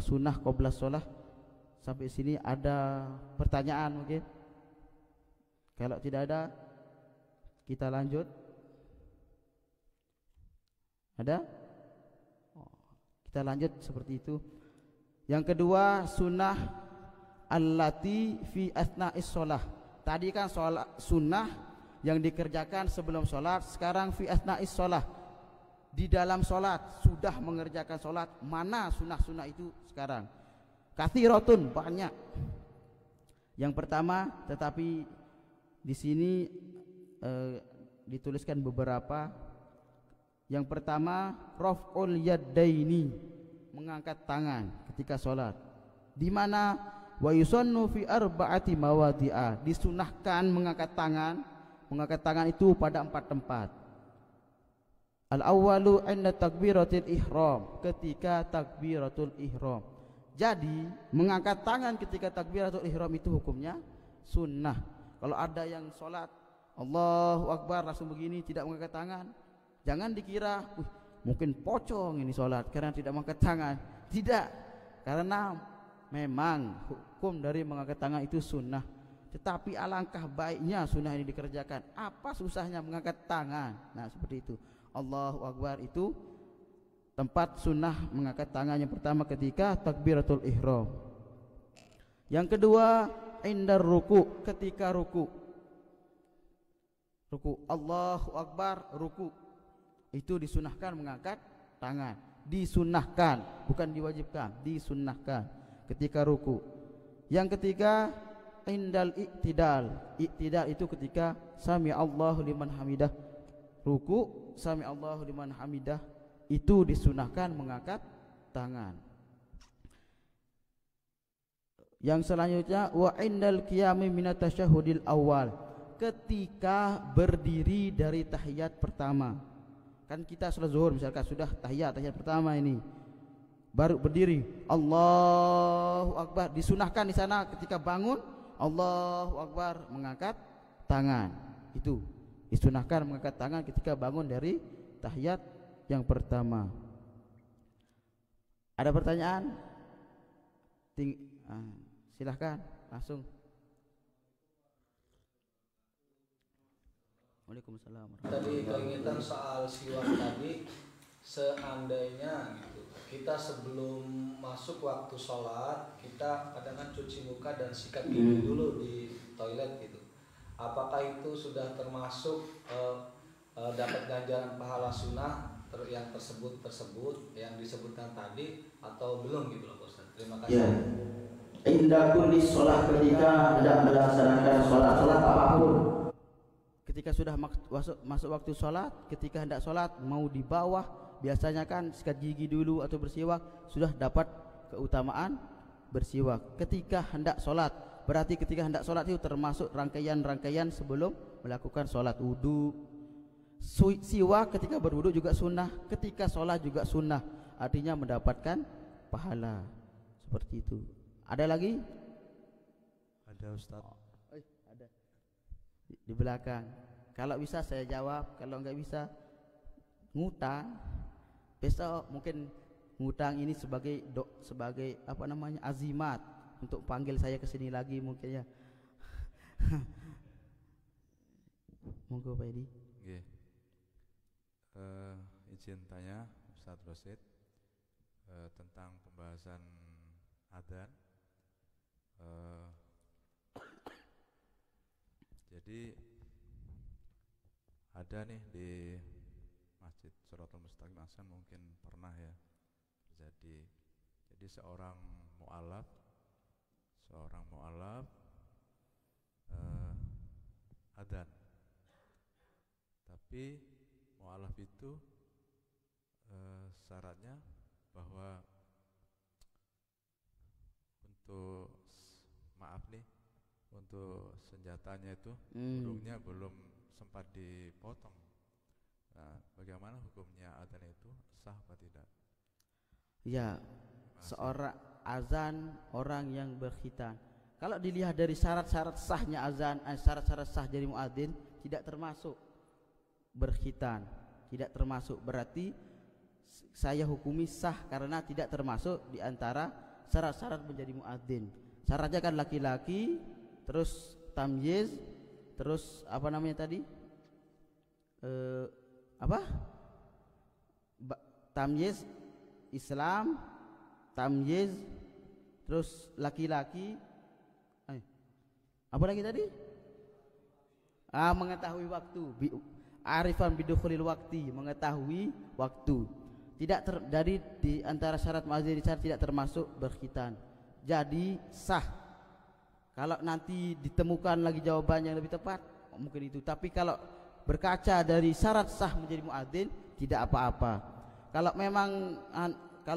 sunnah qabla sholat sampai sini ada pertanyaan mungkin? Kalau tidak ada kita lanjut. Ada? Kita lanjut seperti itu. Yang kedua, sunnah allati fi asna'is sholah. Tadi kan sunnah yang dikerjakan sebelum sholat, sekarang fi asna'is sholah, di dalam sholat, sudah mengerjakan sholat. Mana sunnah-sunnah itu sekarang? Kathiratun, banyak. Yang pertama, tetapi di sini dituliskan beberapa. Yang pertama, raf'ul yaddaini, mengangkat tangan ketika sholat. Di mana wa yusannu fi arba'ati mawadi'a, disunahkan mengangkat tangan. Mengangkat tangan itu pada 4 tempat. Al-awwalu 'inda takbiratul ihram, ketika takbiratul ihram. Jadi mengangkat tangan ketika takbiratul ihram itu hukumnya sunnah. Kalau ada yang sholat Allahu Akbar langsung begini tidak mengangkat tangan, jangan dikira mungkin pocong ini sholat karena tidak mengangkat tangan. Tidak, karena memang hukum dari mengangkat tangan itu sunnah. Tetapi alangkah baiknya sunnah ini dikerjakan. Apa susahnya mengangkat tangan? Nah seperti itu. Allahu Akbar itu tempat sunnah mengangkat tangan. Yang pertama ketika takbiratul ihram. Yang kedua indar ruku, ketika ruku. Ruku, Allahu Akbar, ruku. Itu disunahkan mengangkat tangan. Disunahkan, bukan diwajibkan, disunahkan ketika ruku. Yang ketiga indal iktidal. Iktidal itu ketika sami Allahu liman hamidah. Ruku, sami Allahu liman hamidah, itu disunahkan mengangkat tangan. Yang selanjutnya wa indal qiyami minat tasyahudil awal, ketika berdiri dari tahiyat pertama. Kan kita sholat zuhur misalkan sudah tahiyat pertama ini, baru berdiri Allahu Akbar, disunahkan di sana ketika bangun Allahu Akbar mengangkat tangan. Itu disunahkan mengangkat tangan ketika bangun dari tahiyat yang pertama. Ada pertanyaan? Silahkan langsung. Waalaikumsalam. Tadi keingetan soal siwak tadi, seandainya gitu, kita sebelum masuk waktu sholat kita kadang-kadang cuci muka dan sikat gigi dulu di toilet gitu. Apakah itu sudah termasuk dapat ganjaran pahala sunnah yang tersebut yang disebutkan tadi atau belum gitu loh Ustaz? Terima kasih. Ya. Indah kulli sholat, ketika hendak melaksanakan sholat apapun. Ketika sudah masuk waktu sholat, ketika hendak sholat mau di bawah, biasanya kan sikat gigi dulu atau bersiwak, sudah dapat keutamaan bersiwak. Ketika hendak sholat, berarti ketika hendak sholat itu termasuk rangkaian-rangkaian sebelum melakukan sholat. Wudu, siwak ketika berwudu juga sunnah, ketika sholat juga sunnah, artinya mendapatkan pahala. Seperti itu. Ada lagi? Ada Ustaz. Ada di belakang. Kalau bisa saya jawab, kalau enggak bisa ngutang. Besok mungkin ngutang ini sebagai azimat untuk panggil saya ke sini lagi mungkin ya. Monggo Pak Edi. Nggih. Izin tanya Ustaz Rosid tentang pembahasan adzan. Jadi ada nih di Masjid Shirathul Mustaqim Ahsan, mungkin pernah ya terjadi. Jadi seorang mu'alaf adzan, tapi mu'alaf itu syaratnya bahwa untuk senjatanya itu burungnya belum sempat dipotong. Nah, bagaimana hukumnya adzan itu, sah apa tidak? Ya, seorang azan orang yang berkhitan. Kalau dilihat dari syarat-syarat sahnya azan, syarat-syarat sah jadi muadzin, tidak termasuk berkhitan, tidak termasuk, berarti saya hukumi sah karena tidak termasuk di antara syarat-syarat menjadi muadzin. Syaratnya kan laki-laki, terus tamyiz, terus apa namanya tadi? Tamyiz Islam, tamyiz, terus laki-laki. Apa lagi tadi? Mengetahui waktu. Arifan bidukhulil waktu, mengetahui waktu. Dari di antara syarat muadzin tidak termasuk berkhitan. Jadi sah. Kalau nanti ditemukan lagi jawaban yang lebih tepat, mungkin itu. Tapi kalau berkaca dari syarat sah menjadi muadzin, tidak apa-apa. Kalau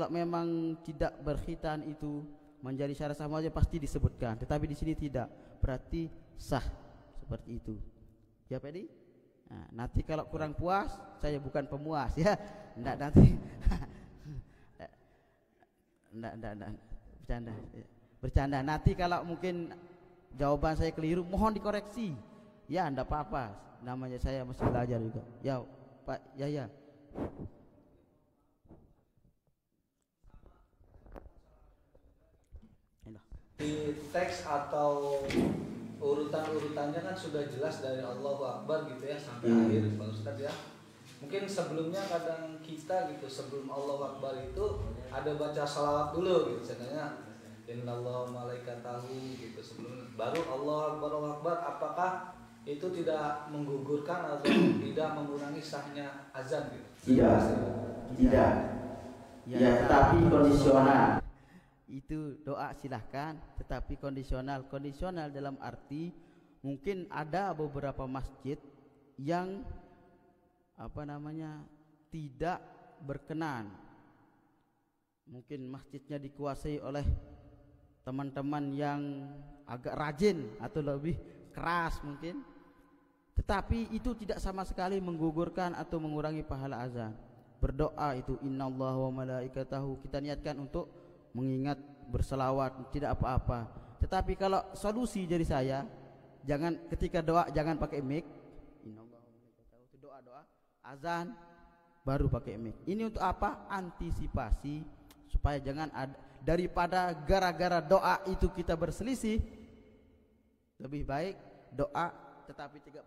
memang tidak berkhitan itu menjadi syarat sah muadzin pasti disebutkan. Tetapi di sini tidak, berarti sah seperti itu. Ya Pedi? Nanti kalau kurang puas, saya bukan pemuas ya. Enggak nanti. Enggak. Bercanda. Nanti kalau mungkin jawaban saya keliru, mohon dikoreksi. Ya, enggak apa-apa. Namanya saya masih belajar juga. Ya, Pak. Ya. Di teks atau urutan-urutannya kan sudah jelas dari Allahu Akbar gitu ya sampai akhir Pak Ustadz ya. Mungkin sebelumnya kadang kita gitu sebelum Allahu Akbar itu ada baca salawat dulu gitu misalnya Innallaha malaikatahu gitu sebelum baru Allahu Akbar. Apakah itu tidak menggugurkan atau tidak mengurangi sahnya azan gitu? Tidak. Ya, tapi kondisional. Itu doa silahkan, tetapi kondisional dalam arti mungkin ada beberapa masjid yang tidak berkenan, mungkin masjidnya dikuasai oleh teman-teman yang agak rajin atau lebih keras mungkin, tetapi itu tidak sama sekali menggugurkan atau mengurangi pahala azan. Berdoa itu innallaha wa malaikatahu, kita niatkan untuk mengingat berselawat, tidak apa-apa. Tetapi kalau solusi dari saya, jangan ketika doa jangan pakai mic. Itu doa azan baru pakai mic. Ini untuk apa? Antisipasi supaya jangan ada, daripada gara-gara doa itu kita berselisih, lebih baik doa tetapi tidak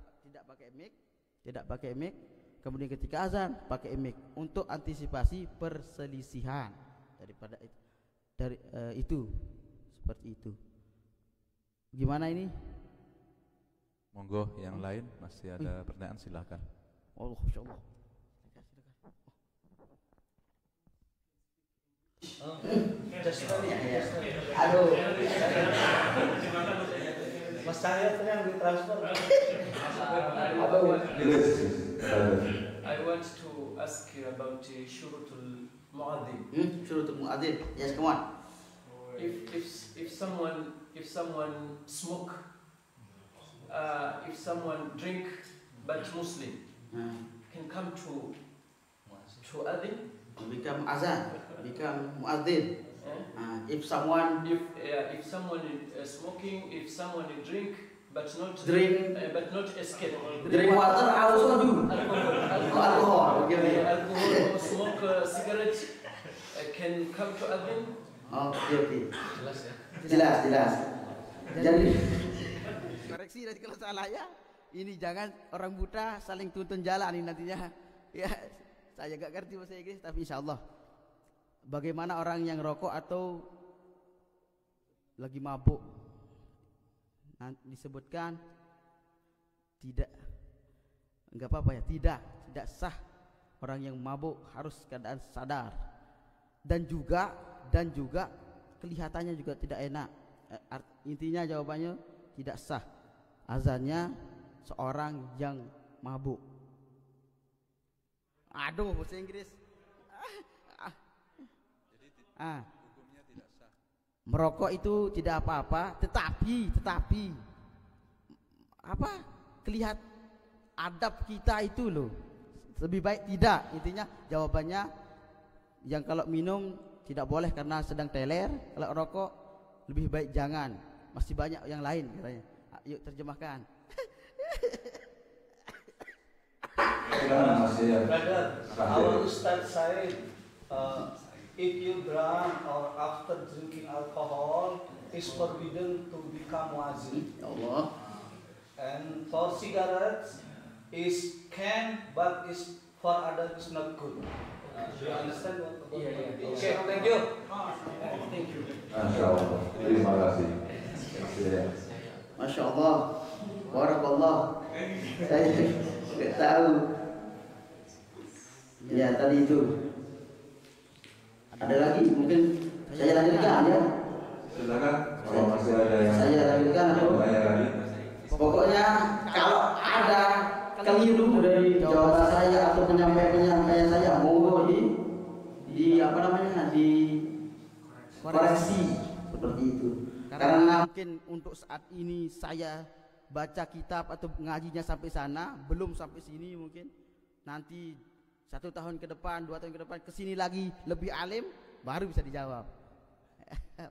pakai mic, kemudian ketika azan pakai mic untuk antisipasi perselisihan daripada itu. Itu seperti itu. Gimana ini? Monggo yang lain masih ada pertanyaan silakan. Allah, insyaallah. Aduh. Mas saya tuh yang ditransfer. I want to ask you about syurutul muadzin. Syurutul muadzin. Yes, come on. If someone smoke, if someone drink but Muslim, can come to adhin, become azan, become muadzin. If someone smoking, if someone drink but not escape. Drink water also do. Alcohol. Alcohol or smoke cigarette can come to adhin. Okay. Jelas ya. Jelas. Jadi koreksi dari kalau salah ya. Ini jangan orang buta saling tuntun jalan ini nantinya. Ya, saya gak ngerti bahasa Inggris tapi insyaallah. Bagaimana orang yang rokok atau lagi mabuk? Nanti disebutkan enggak apa-apa ya, tidak sah orang yang mabuk harus keadaan sadar. Dan juga kelihatannya juga tidak enak. Intinya jawabannya tidak sah azannya seorang yang mabuk. Aduh, bahasa Inggris. Hukumnya tidak sah. Merokok itu tidak apa-apa, tetapi kelihat adab kita itu loh. Lebih baik tidak. Intinya jawabannya yang kalau minum tidak boleh karena sedang teler, kalau rokok lebih baik jangan. masih banyak yang lain katanya. Yuk terjemahkan. Brother, our Ustaz said, if you drunk or after drinking alcohol, is forbidden to become wazir. Ya Allah. And for cigarettes, is can but is for others is not good. Do you understand what? Yeah. Okay, thank you. Thank you. Masya Allah. Terima kasih. Masya Allah. Barakallah. Saya tidak tahu. Ya tadi itu. Ada lagi mungkin saya lanjutkan ya. Silakan. Kalau masih ada yang Saya lanjutkan atau bertanya lagi. pokoknya kalau ada keliru dari jawaban saya atau penyampaian saya monggo di apa namanya di koreksi seperti itu. Karena mungkin untuk saat ini saya baca kitab atau ngajinya sampai sana, belum sampai sini, mungkin nanti 1 tahun ke depan, 2 tahun ke depan kesini lagi lebih alim baru bisa dijawab.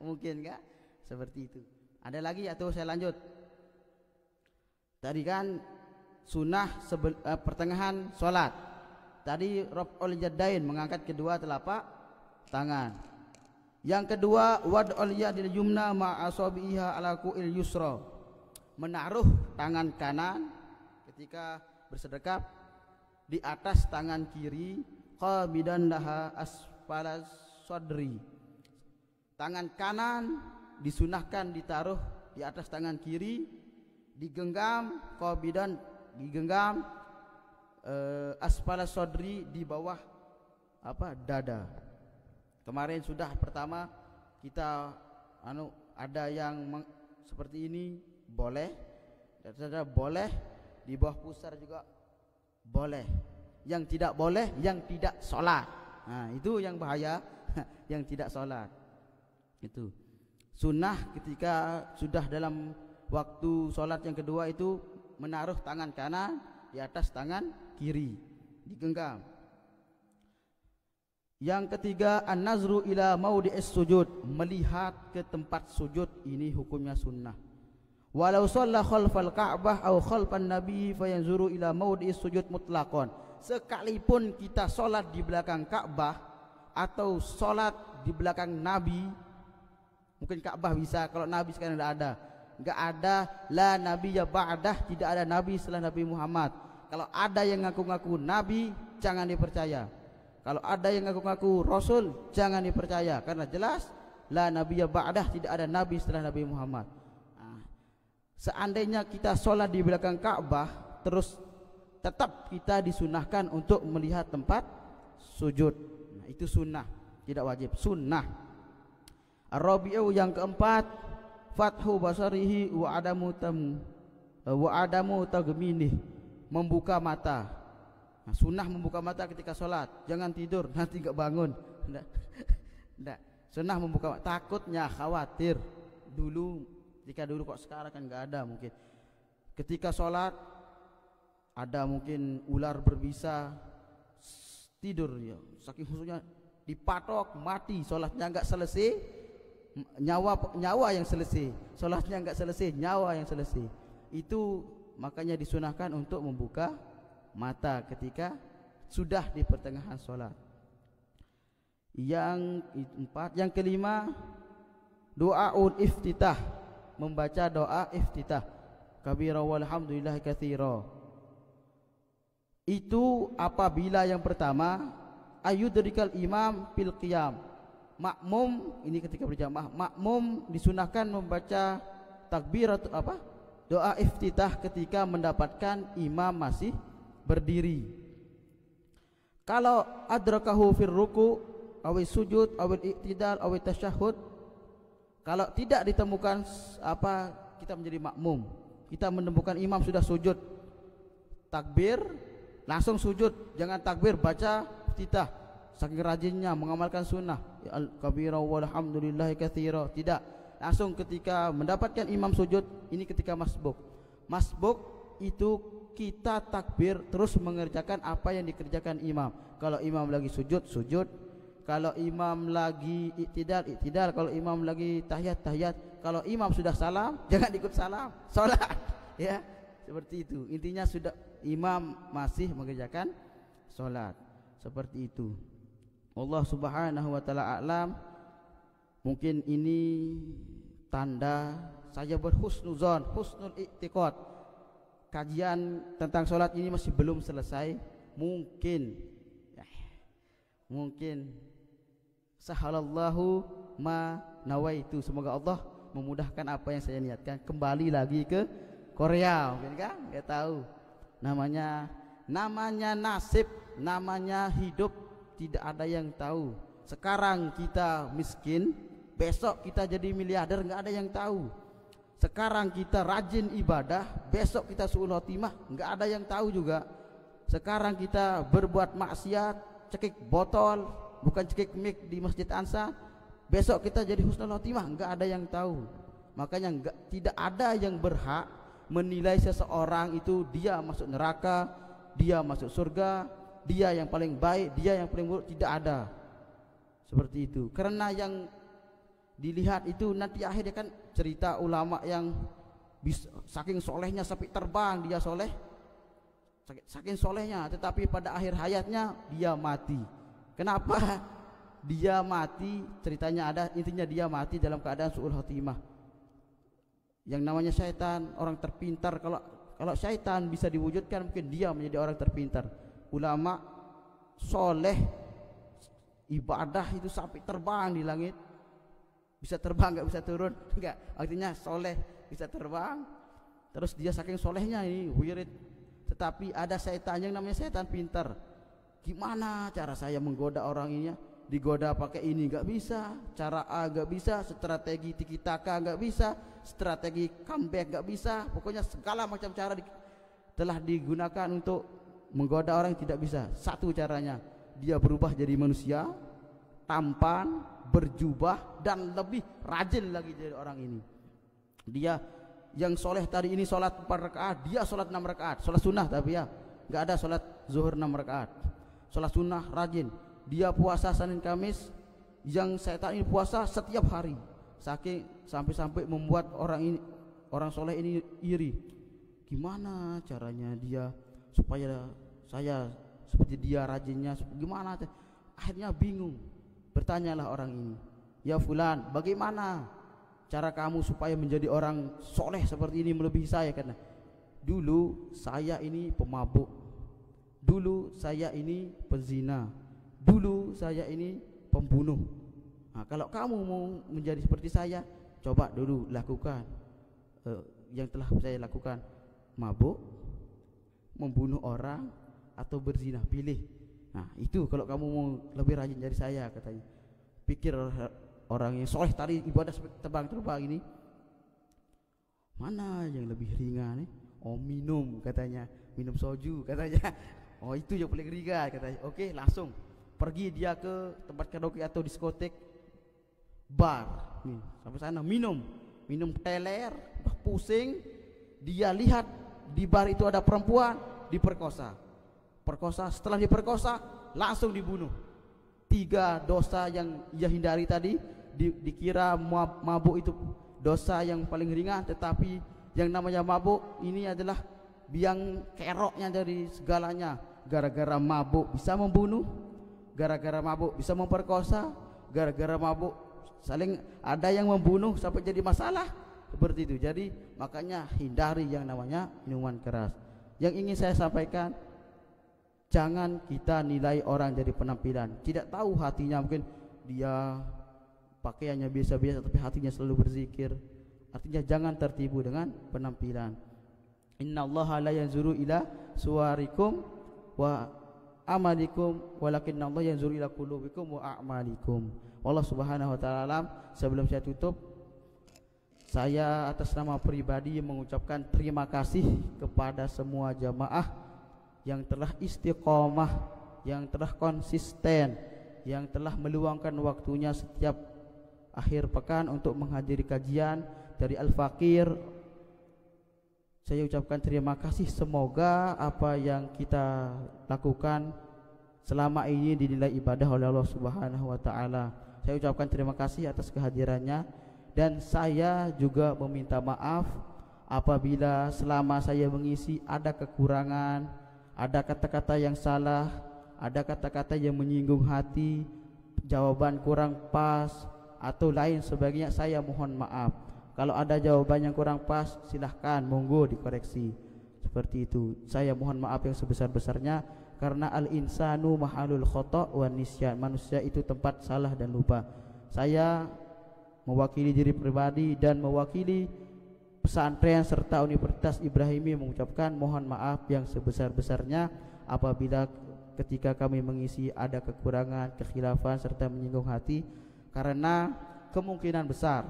Mungkin enggak seperti itu. Ada lagi atau saya lanjut? Tadi kan sunnah pertengahan sholat. Tadi raf'ul yadain, mengangkat kedua telapak tangan. Yang kedua wad'ul yadil yumna ma'asabiha ala ku'il yusra, menaruh tangan kanan ketika bersedekap di atas tangan kiri, qabidan laha asfala sadri. Tangan kanan disunahkan ditaruh di atas tangan kiri, digenggam qabidan, digenggam asfala sadri, di bawah dada. Kemarin sudah pertama kita ada yang seperti ini boleh, dan boleh di bawah pusar juga boleh. Yang tidak boleh yang tidak sholat. Nah, itu yang bahaya. Yang tidak sholat itu sunnah ketika sudah dalam waktu sholat yang kedua itu menaruh tangan kanan di atas tangan kiri, digenggam. Yang ketiga an-nazru ila maudhi'is sujud, melihat ke tempat sujud, ini hukumnya sunnah. Walau shalla khalfal ka'bah aw khalfan nabi fayanzuru ila maudhi'is sujud mutlaqan. Sekalipun kita sholat di belakang Ka'bah atau sholat di belakang Nabi, mungkin Ka'bah bisa, kalau Nabi sekarang tidak ada, enggak ada, la nabiyya ba'dah, tidak ada Nabi setelah Nabi Muhammad. Kalau ada yang ngaku-ngaku Nabi, jangan dipercaya. Kalau ada yang ngaku-ngaku Rasul, jangan dipercaya, karena jelas la nabiyya ba'dah, tidak ada Nabi setelah Nabi Muhammad. Seandainya kita sholat di belakang Ka'bah, terus tetap kita disunahkan untuk melihat tempat sujud. Nah, itu sunnah, tidak wajib, sunnah. Ar-rabi'u, yang keempat, fathu basarihi wa adamu tagminih, membuka mata. Nah, sunnah membuka mata ketika sholat, jangan tidur nanti enggak bangun. Enggak. Sunnah membuka mata, takutnya khawatir dulu, ketika dulu, kok sekarang kan enggak ada, mungkin ketika sholat ada mungkin ular berbisa, tidur ya, saking khusyuknya dipatok, mati, sholatnya enggak selesai, nyawa yang selesai, sholatnya enggak selesai, nyawa yang selesai. Itu makanya disunahkan untuk membuka mata ketika sudah di pertengahan sholat. Yang keempat, yang kelima, doaul iftitah, membaca doa iftitah, kabira walhamdulillahi katsira. Itu apabila yang pertama ayudrikal imam fil qiyam, makmum, ini ketika berjamaah, makmum disunahkan membaca takbirat doa iftitah ketika mendapatkan imam masih berdiri. Kalau adrakahu fir ruku awis sujud awil iktidal awil tasyahud, kalau tidak ditemukan kita menjadi makmum, kita menemukan imam sudah sujud, takbir langsung sujud, jangan takbir baca iftitah, saking rajinnya mengamalkan sunnah ya al-kabira walhamdulillahi katsira, tidak, langsung ketika mendapatkan imam sujud. Ini ketika masbuk. Masbuk itu kita takbir terus mengerjakan apa yang dikerjakan imam. Kalau imam lagi sujud, sujud. Kalau imam lagi iktidal, iktidal. Kalau imam lagi tahiyat, tahiyat. kalau imam sudah salam jangan ikut salam, sholat ya, seperti itu. Intinya sudah imam masih mengerjakan sholat, seperti itu. Allah Subhanahu wa taala a'lam. Mungkin ini tanda saya berhusnuzon, husnul i'tiqad. Kajian tentang sholat ini masih belum selesai. Mungkin sahalallahu ma nawaitu. Semoga Allah memudahkan apa yang saya niatkan. Kembali lagi ke Korea, mungkin kan? Nggak tahu. Namanya nasib, namanya hidup, tidak ada yang tahu. Sekarang kita miskin, besok kita jadi miliarder, nggak ada yang tahu. Sekarang kita rajin ibadah, besok kita suul khotimah, nggak ada yang tahu juga. Sekarang kita berbuat maksiat, cekik botol, bukan cekik mic di Masjid Ansa, besok kita jadi husnul khotimah, nggak ada yang tahu. Makanya tidak ada yang berhak menilai seseorang itu dia masuk neraka, dia masuk surga, dia yang paling baik, dia yang paling buruk, tidak ada. Seperti itu. Karena yang dilihat itu nanti akhirnya kan cerita ulama yang saking solehnya sampai terbang, dia soleh, saking solehnya, tetapi pada akhir hayatnya dia mati. Kenapa dia mati? Ceritanya ada, intinya dia mati dalam keadaan suul khotimah. Yang namanya syaitan, orang terpintar, kalau syaitan bisa diwujudkan, mungkin dia menjadi orang terpintar. Ulama soleh, ibadah itu sampai terbang di langit, bisa terbang nggak bisa turun, enggak, artinya soleh bisa terbang. Terus dia saking solehnya ini wirid, tetapi ada syaitan yang namanya syaitan pintar. Gimana cara saya menggoda orang ini? Digoda pakai ini nggak bisa, cara A nggak bisa, strategi tiki taka nggak bisa, strategi comeback nggak bisa, pokoknya segala macam cara telah digunakan untuk menggoda orang, tidak bisa. Satu caranya, dia berubah jadi manusia, tampan, berjubah, dan lebih rajin lagi dari orang ini. Dia yang soleh tadi ini sholat 4 rakaat, dia sholat 6 rakaat, sholat sunnah, tapi ya nggak ada sholat zuhur 6 rakaat, sholat sunnah rajin. Dia puasa Senin Kamis, yang setan ini puasa setiap hari, saking sampai membuat orang soleh ini iri. Gimana caranya dia supaya saya seperti dia rajinnya, gimana? Akhirnya bingung. Bertanyalah orang ini, ya fulan, bagaimana cara kamu supaya menjadi orang soleh seperti ini melebihi saya? Karena dulu saya ini pemabuk, dulu saya ini pezina, dulu saya ini pembunuh. Nah, kalau kamu mau menjadi seperti saya, coba dulu lakukan yang telah saya lakukan, mabuk, membunuh orang, atau berzina, pilih. Nah itu kalau kamu mau lebih rajin dari saya, katanya. Pikir orang yang soleh tadi ibadah terbang-terbang ini, mana yang lebih ringan nih? Oh minum, katanya, minum soju, katanya. Oh itu yang paling ringan, katanya. Oke, langsung pergi dia ke tempat karaoke atau diskotek, bar, nih, sampai sana minum teler, pusing. Dia lihat di bar itu ada perempuan, diperkosa. Setelah diperkosa langsung dibunuh. 3 dosa yang ia hindari tadi, dikira mabuk itu dosa yang paling ringan, tetapi yang namanya mabuk ini adalah biang keroknya dari segalanya. Gara-gara mabuk bisa membunuh, gara-gara mabuk bisa memperkosa, gara-gara mabuk saling ada yang membunuh sampai jadi masalah, seperti itu. Jadi makanya hindari yang namanya minuman keras. Yang ingin saya sampaikan, jangan kita nilai orang dari penampilan. Tidak tahu hatinya, mungkin dia pakaiannya biasa-biasa tapi hatinya selalu berzikir. Artinya jangan tertipu dengan penampilan. Innallaha la yanzuru ila suwarikum wa amalikum walakinnallaha yanzuru ila qulubikum wa a'malikum. Allah Subhanahu wa taala. Sebelum saya tutup, saya atas nama pribadi mengucapkan terima kasih kepada semua jamaah yang telah istiqomah, yang telah konsisten, yang telah meluangkan waktunya setiap akhir pekan untuk menghadiri kajian dari Al-Fakir. Saya ucapkan terima kasih. Semoga apa yang kita lakukan selama ini dinilai ibadah oleh Allah Subhanahu wa taala. Saya ucapkan terima kasih atas kehadirannya, Dan saya juga meminta maaf apabila selama saya mengisi ada kekurangan, ada kata-kata yang salah, ada kata-kata yang menyinggung hati, jawaban kurang pas atau lain sebagainya. Saya mohon maaf. Kalau ada jawaban yang kurang pas, silahkan monggo dikoreksi. Seperti itu. Saya mohon maaf yang sebesar-besarnya, karena al-insanu mahalul khata' wan nisyan. Manusia itu tempat salah dan lupa. Saya mewakili diri pribadi dan mewakili pesantren serta Universitas Ibrahimi mengucapkan mohon maaf yang sebesar-besarnya apabila ketika kami mengisi ada kekurangan, kekhilafan serta menyinggung hati, karena kemungkinan besar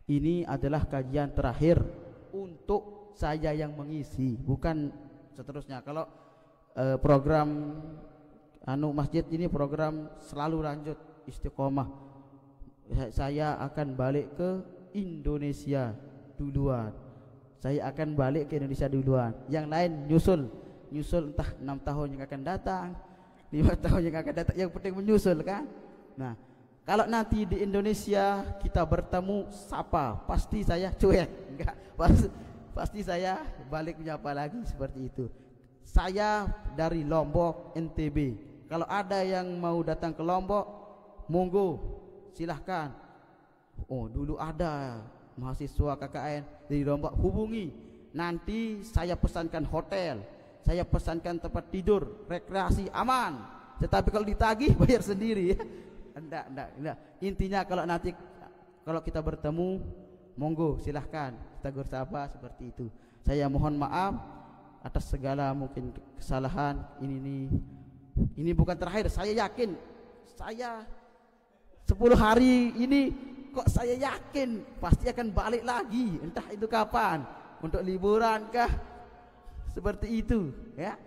ini adalah kajian terakhir untuk saya yang mengisi, bukan seterusnya. Kalau program masjid ini program selalu lanjut istiqomah, saya akan balik ke Indonesia duluan. Saya akan balik ke Indonesia duluan. Yang lain nyusul entah 6 tahun yang akan datang, 5 tahun yang akan datang. Yang penting menyusul kan. Nah, kalau nanti di Indonesia kita bertemu sapa, pasti saya cuek. Enggak, pasti saya balik menyapa lagi seperti itu. Saya dari Lombok, NTB. Kalau ada yang mau datang ke Lombok, monggo, silahkan. Oh, dulu ada mahasiswa KKN dari Lombok, hubungi. Nanti saya pesankan hotel, saya pesankan tempat tidur, rekreasi aman. Tetapi kalau ditagih bayar sendiri ya. Enggak. Intinya kalau kita bertemu, monggo silahkan tegur sapa seperti itu. Saya mohon maaf atas segala mungkin kesalahan. Ini bukan terakhir. Saya yakin saya 10 hari ini kok saya yakin pasti akan balik lagi, entah itu kapan, untuk liburan kah, seperti itu ya.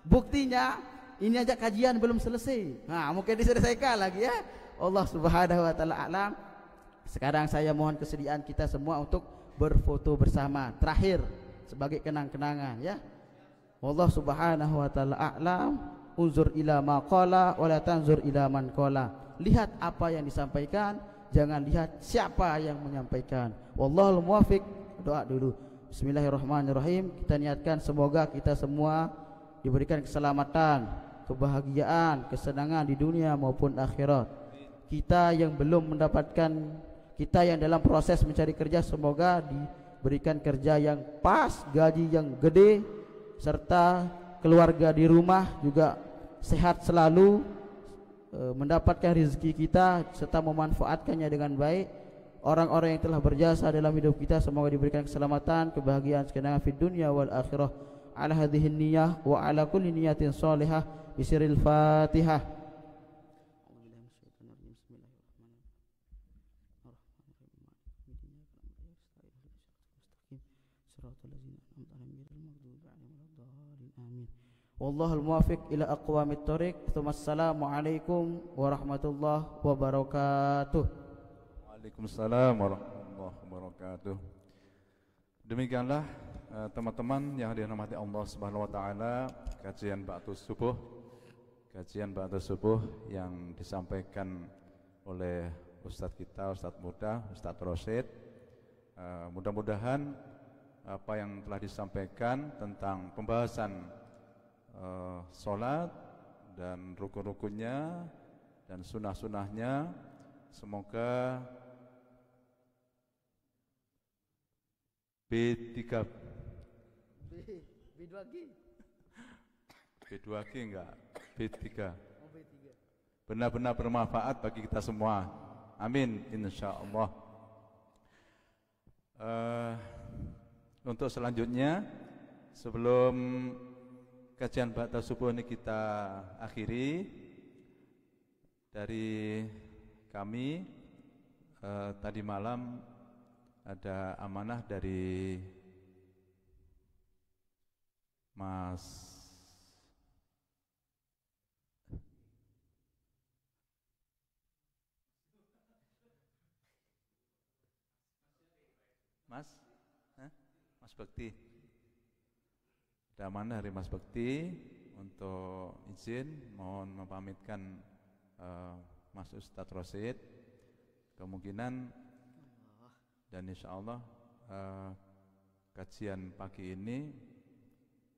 Buktinya ini aja kajian belum selesai. Nah, mungkin diselesaikan lagi ya. Allah Subhanahu wa taala alam. Sekarang saya mohon kesediaan kita semua untuk berfoto bersama terakhir sebagai kenang-kenangan ya. Allah Subhanahu wa taala alam. Unzur ila ma qala wa la tanzur ila man qala. Lihat apa yang disampaikan, jangan lihat siapa yang menyampaikan. Wallahul muwaffiq. Doa dulu. Bismillahirrahmanirrahim. Kita niatkan semoga kita semua diberikan keselamatan, kebahagiaan, kesenangan di dunia maupun akhirat. Kita yang belum mendapatkan, kita yang dalam proses mencari kerja, semoga diberikan kerja yang pas, gaji yang gede, serta keluarga di rumah juga sehat selalu, mendapatkan rezeki kita serta memanfaatkannya dengan baik. Orang-orang yang telah berjasa dalam hidup kita semoga diberikan keselamatan, kebahagiaan, kesenangan di dunia wal akhirah. Ala hadhihi niyyah wa ala kulli niyatin salihah bisiril Fatihah. Wallahul muwaffiq ila aqwamit thoriq. Assalamualaikum warahmatullahi wabarakatuh. Waalaikumsalam warahmatullahi wabarakatuh. Demikianlah teman-teman yang dirahmati Allah Subhanahu wa taala, kajian ba'da subuh yang disampaikan oleh Ustadz kita, Ustadz muda, Ustadz Rosid. Mudah-mudahan apa yang telah disampaikan tentang pembahasan sholat dan rukun-rukunnya dan sunnah-sunnahnya, semoga B2G enggak, B3 benar-benar bermanfaat bagi kita semua. Amin insyaallah. Untuk selanjutnya, sebelum kajian ba'da subuh ini kita akhiri, dari kami tadi malam ada amanah dari Mas Bekti. Ada amanah dari Mas Bekti untuk izin mohon mempamitkan Mas Ustadz Rosid kemungkinan dan insya Allah kajian pagi ini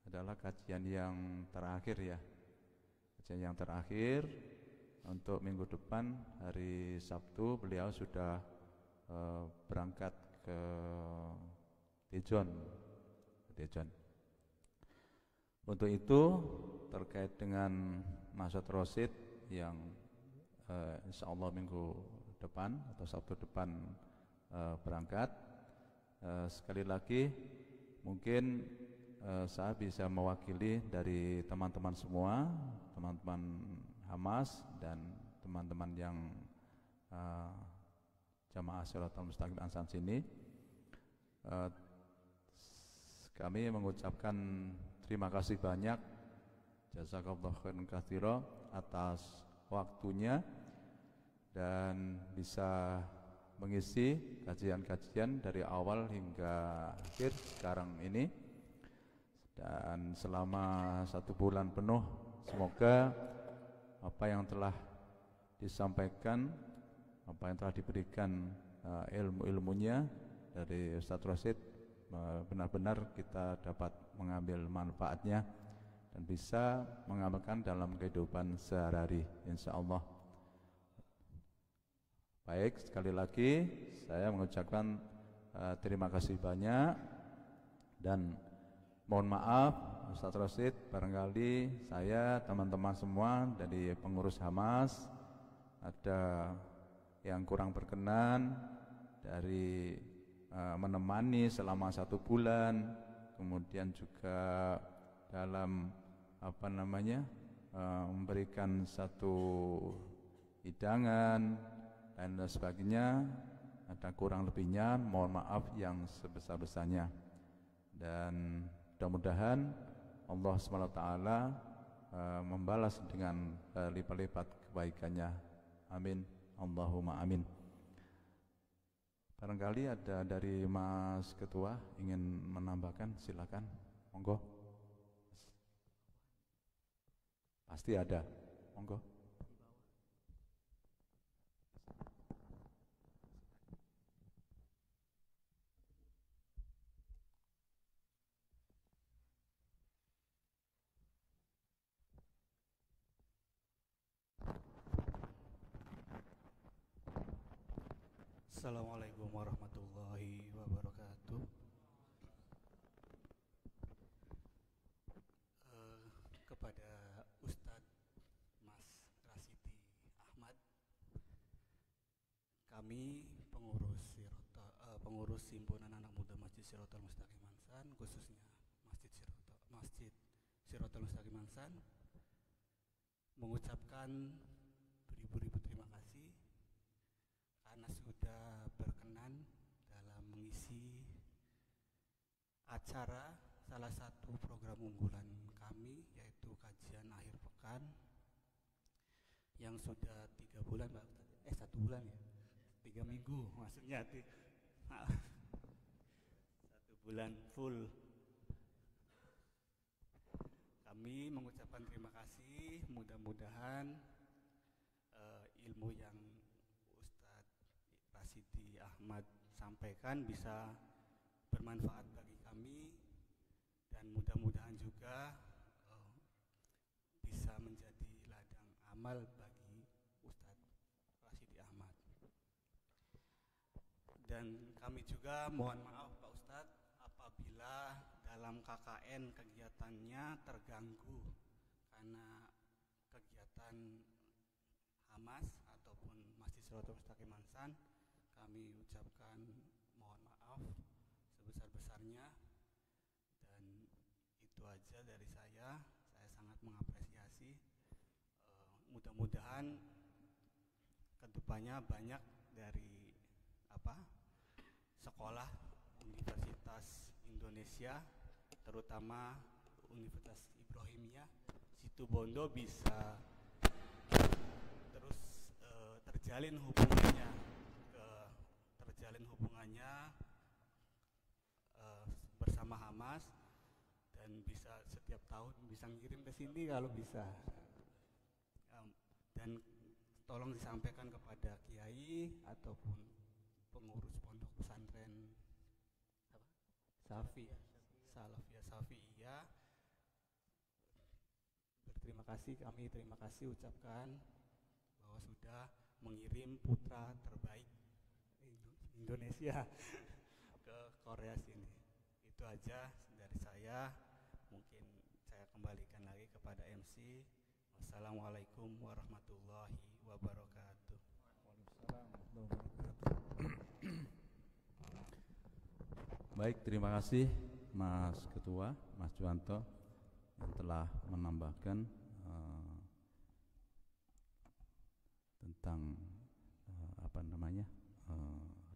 adalah kajian yang terakhir ya, kajian yang terakhir untuk minggu depan. Hari Sabtu beliau sudah berangkat ke Daejeon. Untuk itu terkait dengan Maksud Rosid yang insya Allah minggu depan atau Sabtu depan berangkat, sekali lagi mungkin saya bisa mewakili dari teman-teman semua, teman-teman Hamas dan teman-teman yang Jamaah Shiratal Mustaqim Ansar sini, kami mengucapkan terima kasih banyak, jazakallahu khairan katsira, atas waktunya dan bisa mengisi kajian-kajian dari awal hingga akhir sekarang ini. Dan selama 1 bulan penuh, semoga apa yang telah disampaikan, apa yang telah diberikan ilmu-ilmunya dari Ustadz Rosid benar-benar kita dapat mengambil manfaatnya dan bisa mengamalkan dalam kehidupan sehari-hari, insya Allah. Baik, sekali lagi saya mengucapkan terima kasih banyak dan mohon maaf Ustadz Rosid, barangkali saya, teman-teman semua dari pengurus Hamas ada yang kurang berkenan dari menemani selama 1 bulan, kemudian juga dalam memberikan satu hidangan dan sebagainya, ada kurang lebihnya, mohon maaf yang sebesar-besarnya. Dan mudah-mudahan Allah SWT membalas dengan lipat-lipat kebaikannya. Amin, Allahumma amin. Barangkali ada dari Mas Ketua ingin menambahkan, silakan, monggo. Pasti ada, monggo. Assalamualaikum warahmatullahi wabarakatuh. Kepada Ustadz Mas Rasidi Ahmad, kami pengurus Himpunan Anak Muda Masjid Shiratal Mustaqim Ansar, khususnya Masjid Shiratal Mustaqim Ansar, mengucapkan beribu-ribu terima kasih karena sudah berkenan dalam mengisi acara salah satu program unggulan kami, yaitu kajian akhir pekan yang sudah 3 bulan, 1 bulan ya, 3 minggu maksudnya, 1 bulan full. Kami mengucapkan terima kasih, mudah-mudahan ilmu yang Rasidi Ahmad sampaikan bisa bermanfaat bagi kami dan mudah-mudahan juga bisa menjadi ladang amal bagi Ustadz Rasidi Ahmad. Dan kami juga mohon maaf Pak Ustadz apabila dalam KKN kegiatannya terganggu karena kegiatan Hamas ataupun Masjid Shiratal Mustaqim Ansar. Kami ucapkan mohon maaf sebesar-besarnya, dan itu aja dari saya sangat mengapresiasi. Mudah-mudahan kedepannya banyak dari sekolah Universitas Indonesia, terutama Universitas Ibrahimiyah Situbondo bisa terus terjalin hubungannya bersama Hamas, dan bisa setiap tahun bisa ngirim ke sini kalau bisa. Dan tolong disampaikan kepada kiai ataupun pengurus pondok pesantren Salafiyah Syafi'iyah. Berterima kasih, kami terima kasih ucapkan bahwa sudah mengirim putra terbaik Indonesia ke Korea sini. Itu aja dari saya. Mungkin saya kembalikan lagi kepada MC. Wassalamualaikum warahmatullahi wabarakatuh. Baik, terima kasih Mas Ketua, Mas Juwanto yang telah menambahkan tentang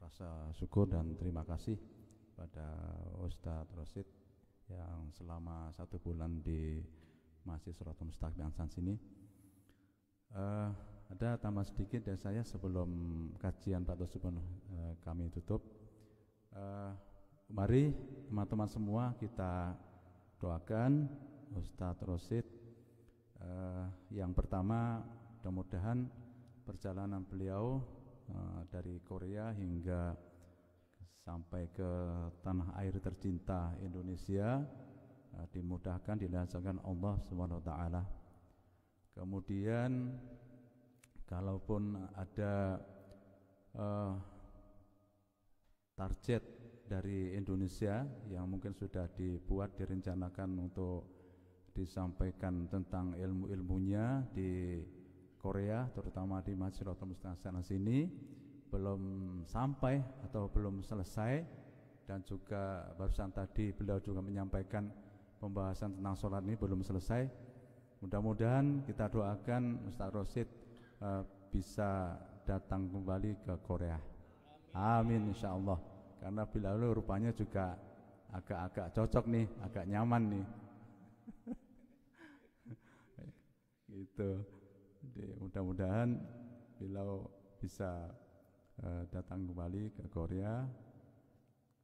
rasa syukur dan terima kasih pada Ustadz Rosid yang selama 1 bulan di Masjid Shirathul Mustaqim Ansan sini. Ada tambah sedikit dari saya sebelum kajian Pak Tosubun kami tutup. Mari teman-teman semua kita doakan Ustadz Rosid. Yang pertama, mudah-mudahan perjalanan beliau dari Korea hingga sampai ke tanah air tercinta Indonesia dimudahkan, dilancarkan Allah Subhanahu wa taala. Kemudian kalaupun ada target dari Indonesia yang mungkin sudah dibuat, direncanakan untuk disampaikan tentang ilmu-ilmunya di Korea, terutama di Masjid Shirathul Mustaqim sini, belum sampai atau belum selesai, dan juga barusan tadi beliau juga menyampaikan pembahasan tentang sholat ini belum selesai. Mudah-mudahan kita doakan Ustaz Rosid bisa datang kembali ke Korea. Amin insyaallah. Karena beliau rupanya juga agak-agak cocok nih, agak nyaman nih. Gitu. Jadi mudah-mudahan beliau bisa datang kembali ke Korea,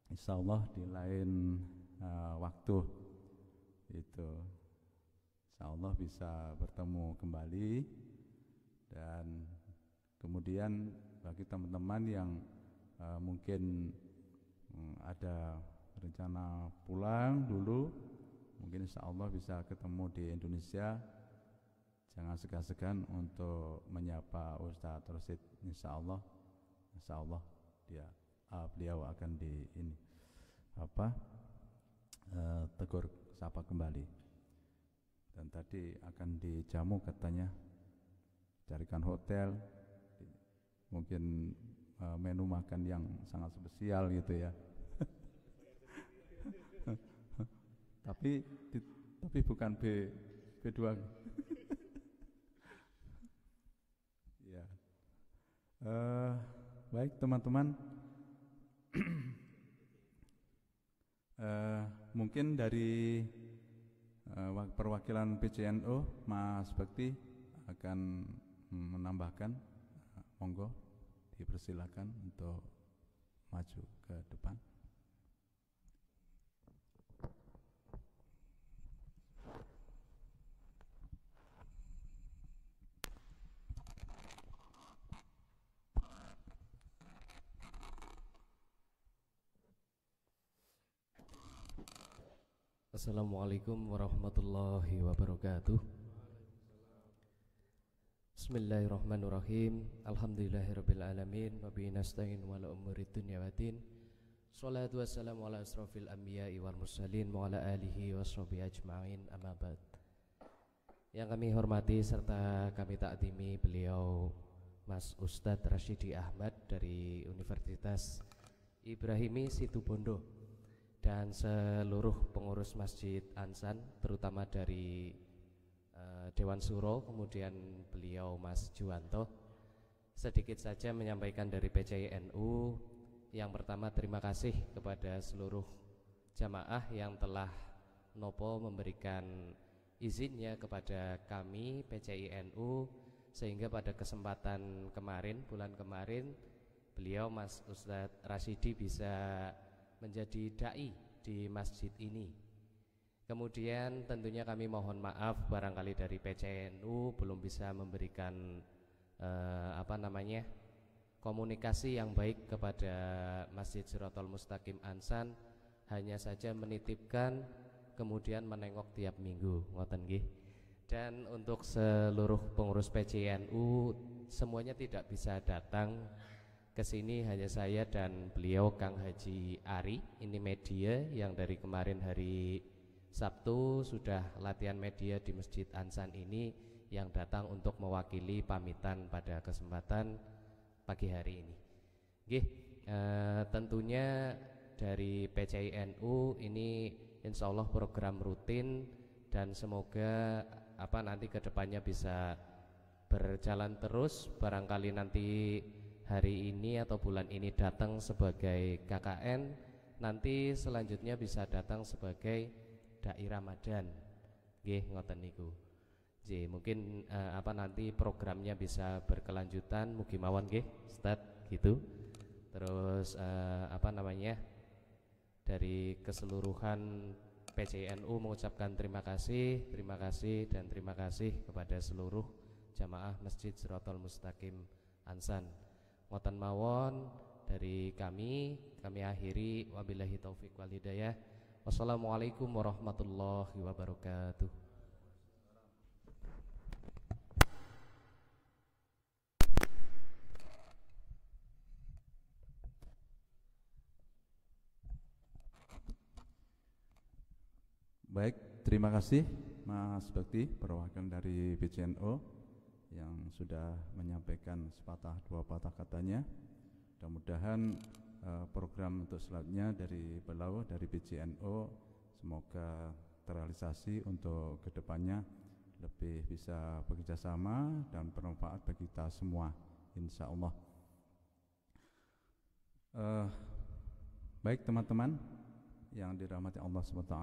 insyaallah di lain waktu. Itu insyaallah bisa bertemu kembali. Dan kemudian bagi teman-teman yang mungkin ada rencana pulang dulu, mungkin insyaallah bisa ketemu di Indonesia. Jangan segan-segan untuk menyapa Ustadz Rosid. Insyaallah beliau akan tegur sapa kembali. Dan tadi akan dijamu katanya, carikan hotel, mungkin menu makan yang sangat spesial gitu ya. tapi bukan B2. Ya. Baik teman-teman, mungkin dari perwakilan PCNU Mas Bakti akan menambahkan. Monggo dipersilakan untuk maju ke depan. Assalamualaikum warahmatullahi wabarakatuh. Bismillahirrahmanirrahim. Alhamdulillahirabbil alamin wa bihi nasta'in wa la umuri dunya waddin. Shalatu wassalamu ala asrofil anbiya'i wal mursalin wa ala alihi washabihi ajma'in, amma ba'd. Yang kami hormati serta kami takdimi beliau Mas Ustadz Rashidi Ahmad dari Universitas Ibrahimi Situbondo, dan seluruh pengurus Masjid Ansan, terutama dari Dewan Suro, kemudian beliau Mas Juwanto. Sedikit saja menyampaikan dari PCINU. Yang pertama, terima kasih kepada seluruh jamaah yang telah nopo memberikan izinnya kepada kami PCINU, sehingga pada kesempatan kemarin, bulan kemarin, beliau Mas Ustadz Rashidi bisa menjadi dai di masjid ini. Kemudian tentunya kami mohon maaf barangkali dari PCNU belum bisa memberikan komunikasi yang baik kepada Masjid Siratal Mustaqim Ansan, hanya saja menitipkan kemudian menengok tiap minggu, ngoten nggih. Dan untuk seluruh pengurus PCNU semuanya tidak bisa datang ke sini, hanya saya dan beliau Kang Haji Ari, ini media yang dari kemarin hari Sabtu sudah latihan media di Masjid Ansan ini, yang datang untuk mewakili pamitan pada kesempatan pagi hari ini. Nggih, tentunya dari PCNU ini insya Allah program rutin, dan semoga nanti kedepannya bisa berjalan terus. Barangkali nanti hari ini atau bulan ini datang sebagai KKN, nanti selanjutnya bisa datang sebagai Dai Ramadan. Nggih, ngoten niku. Mungkin nanti programnya bisa berkelanjutan, mugi mawon nggih, Ustaz, gitu. Terus dari keseluruhan PCNU mengucapkan terima kasih dan terima kasih kepada seluruh jamaah Masjid Siratal Mustaqim Ansan. Ngoten mawon dari kami akhiri, wabillahi taufik wal hidayah. Wassalamualaikum warahmatullahi wabarakatuh. Baik, terima kasih Mas Bakti, perwakilan dari PCNO yang sudah menyampaikan sepatah dua patah katanya. Mudah-mudahan program untuk selanjutnya dari beliau, dari PCNO, semoga terrealisasi untuk kedepannya lebih bisa bekerja sama dan bermanfaat bagi kita semua, insya Allah. Baik teman-teman yang dirahmati Allah SWT,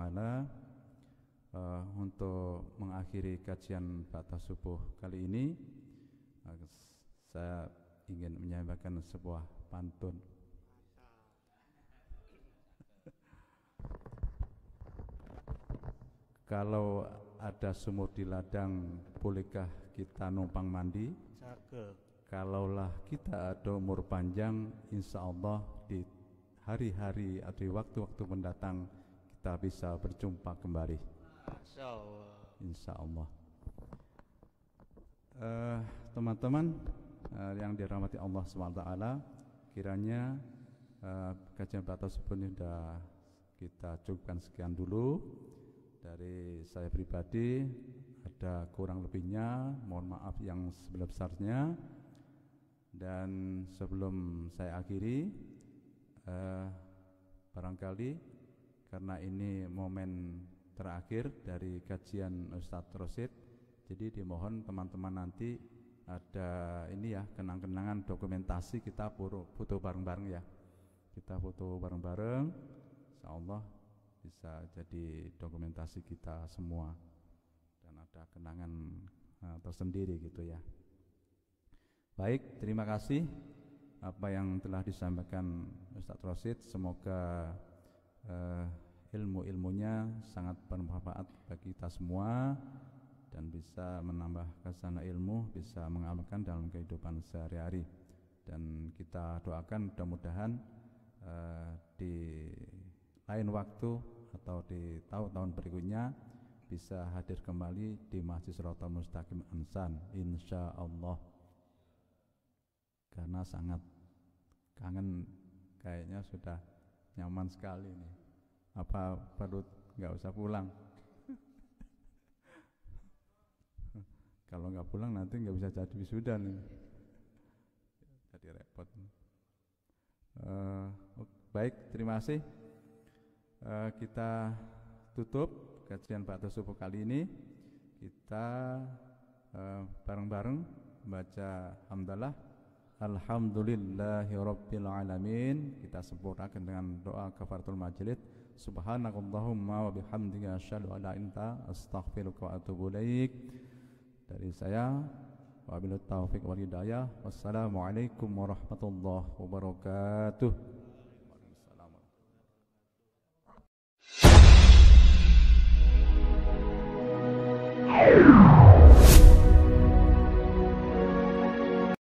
untuk mengakhiri kajian batas subuh kali ini, saya ingin menyampaikan sebuah pantun. Kalau ada sumur di ladang, bolehkah kita numpang mandi? Kalaulah kita ada umur panjang, insya Allah di hari-hari atau di waktu-waktu mendatang kita bisa berjumpa kembali. Insya Allah. Teman-teman yang dirahmati Allah SWT, kiranya kajian batas subuh ini sudah kita cukupkan sekian dulu. Dari saya pribadi, ada kurang lebihnya mohon maaf yang sebesar-besarnya. Dan sebelum saya akhiri, barangkali karena ini momen terakhir dari kajian Ustadz Rosid, jadi dimohon teman-teman nanti ada ini ya, kenang-kenangan dokumentasi, kita foto bareng-bareng ya, kita foto bareng-bareng, insyaallah bisa jadi dokumentasi kita semua dan ada kenangan tersendiri gitu ya. Baik, terima kasih apa yang telah disampaikan Ustadz Rosid, semoga ilmu-ilmunya sangat bermanfaat bagi kita semua dan bisa menambah khazanah ilmu, bisa mengamalkan dalam kehidupan sehari-hari. Dan kita doakan mudah-mudahan di lain waktu atau di tahun-tahun berikutnya bisa hadir kembali di Masjid Siratal Mustaqim Ansan, insya Allah. Karena sangat kangen, kayaknya sudah nyaman sekali nih. Apa perlu nggak usah pulang? Kalau nggak pulang nanti nggak bisa jadi wisuda nih, jadi repot. Baik, terima kasih. Kita tutup kajian batas subuh kali ini. Kita bareng-bareng baca hamdalah. Alhamdulillahirabbil alamin. Kita sempurnakan dengan doa kafaratul majelis. Subhanakallahumma wa bihamdika asyhadu an la ilaha illa anta astaghfiruka wa atubu ilaik. Dari saya, wabillahi taufiq wal hidayah. Wassalamualaikum warahmatullahi wabarakatuh.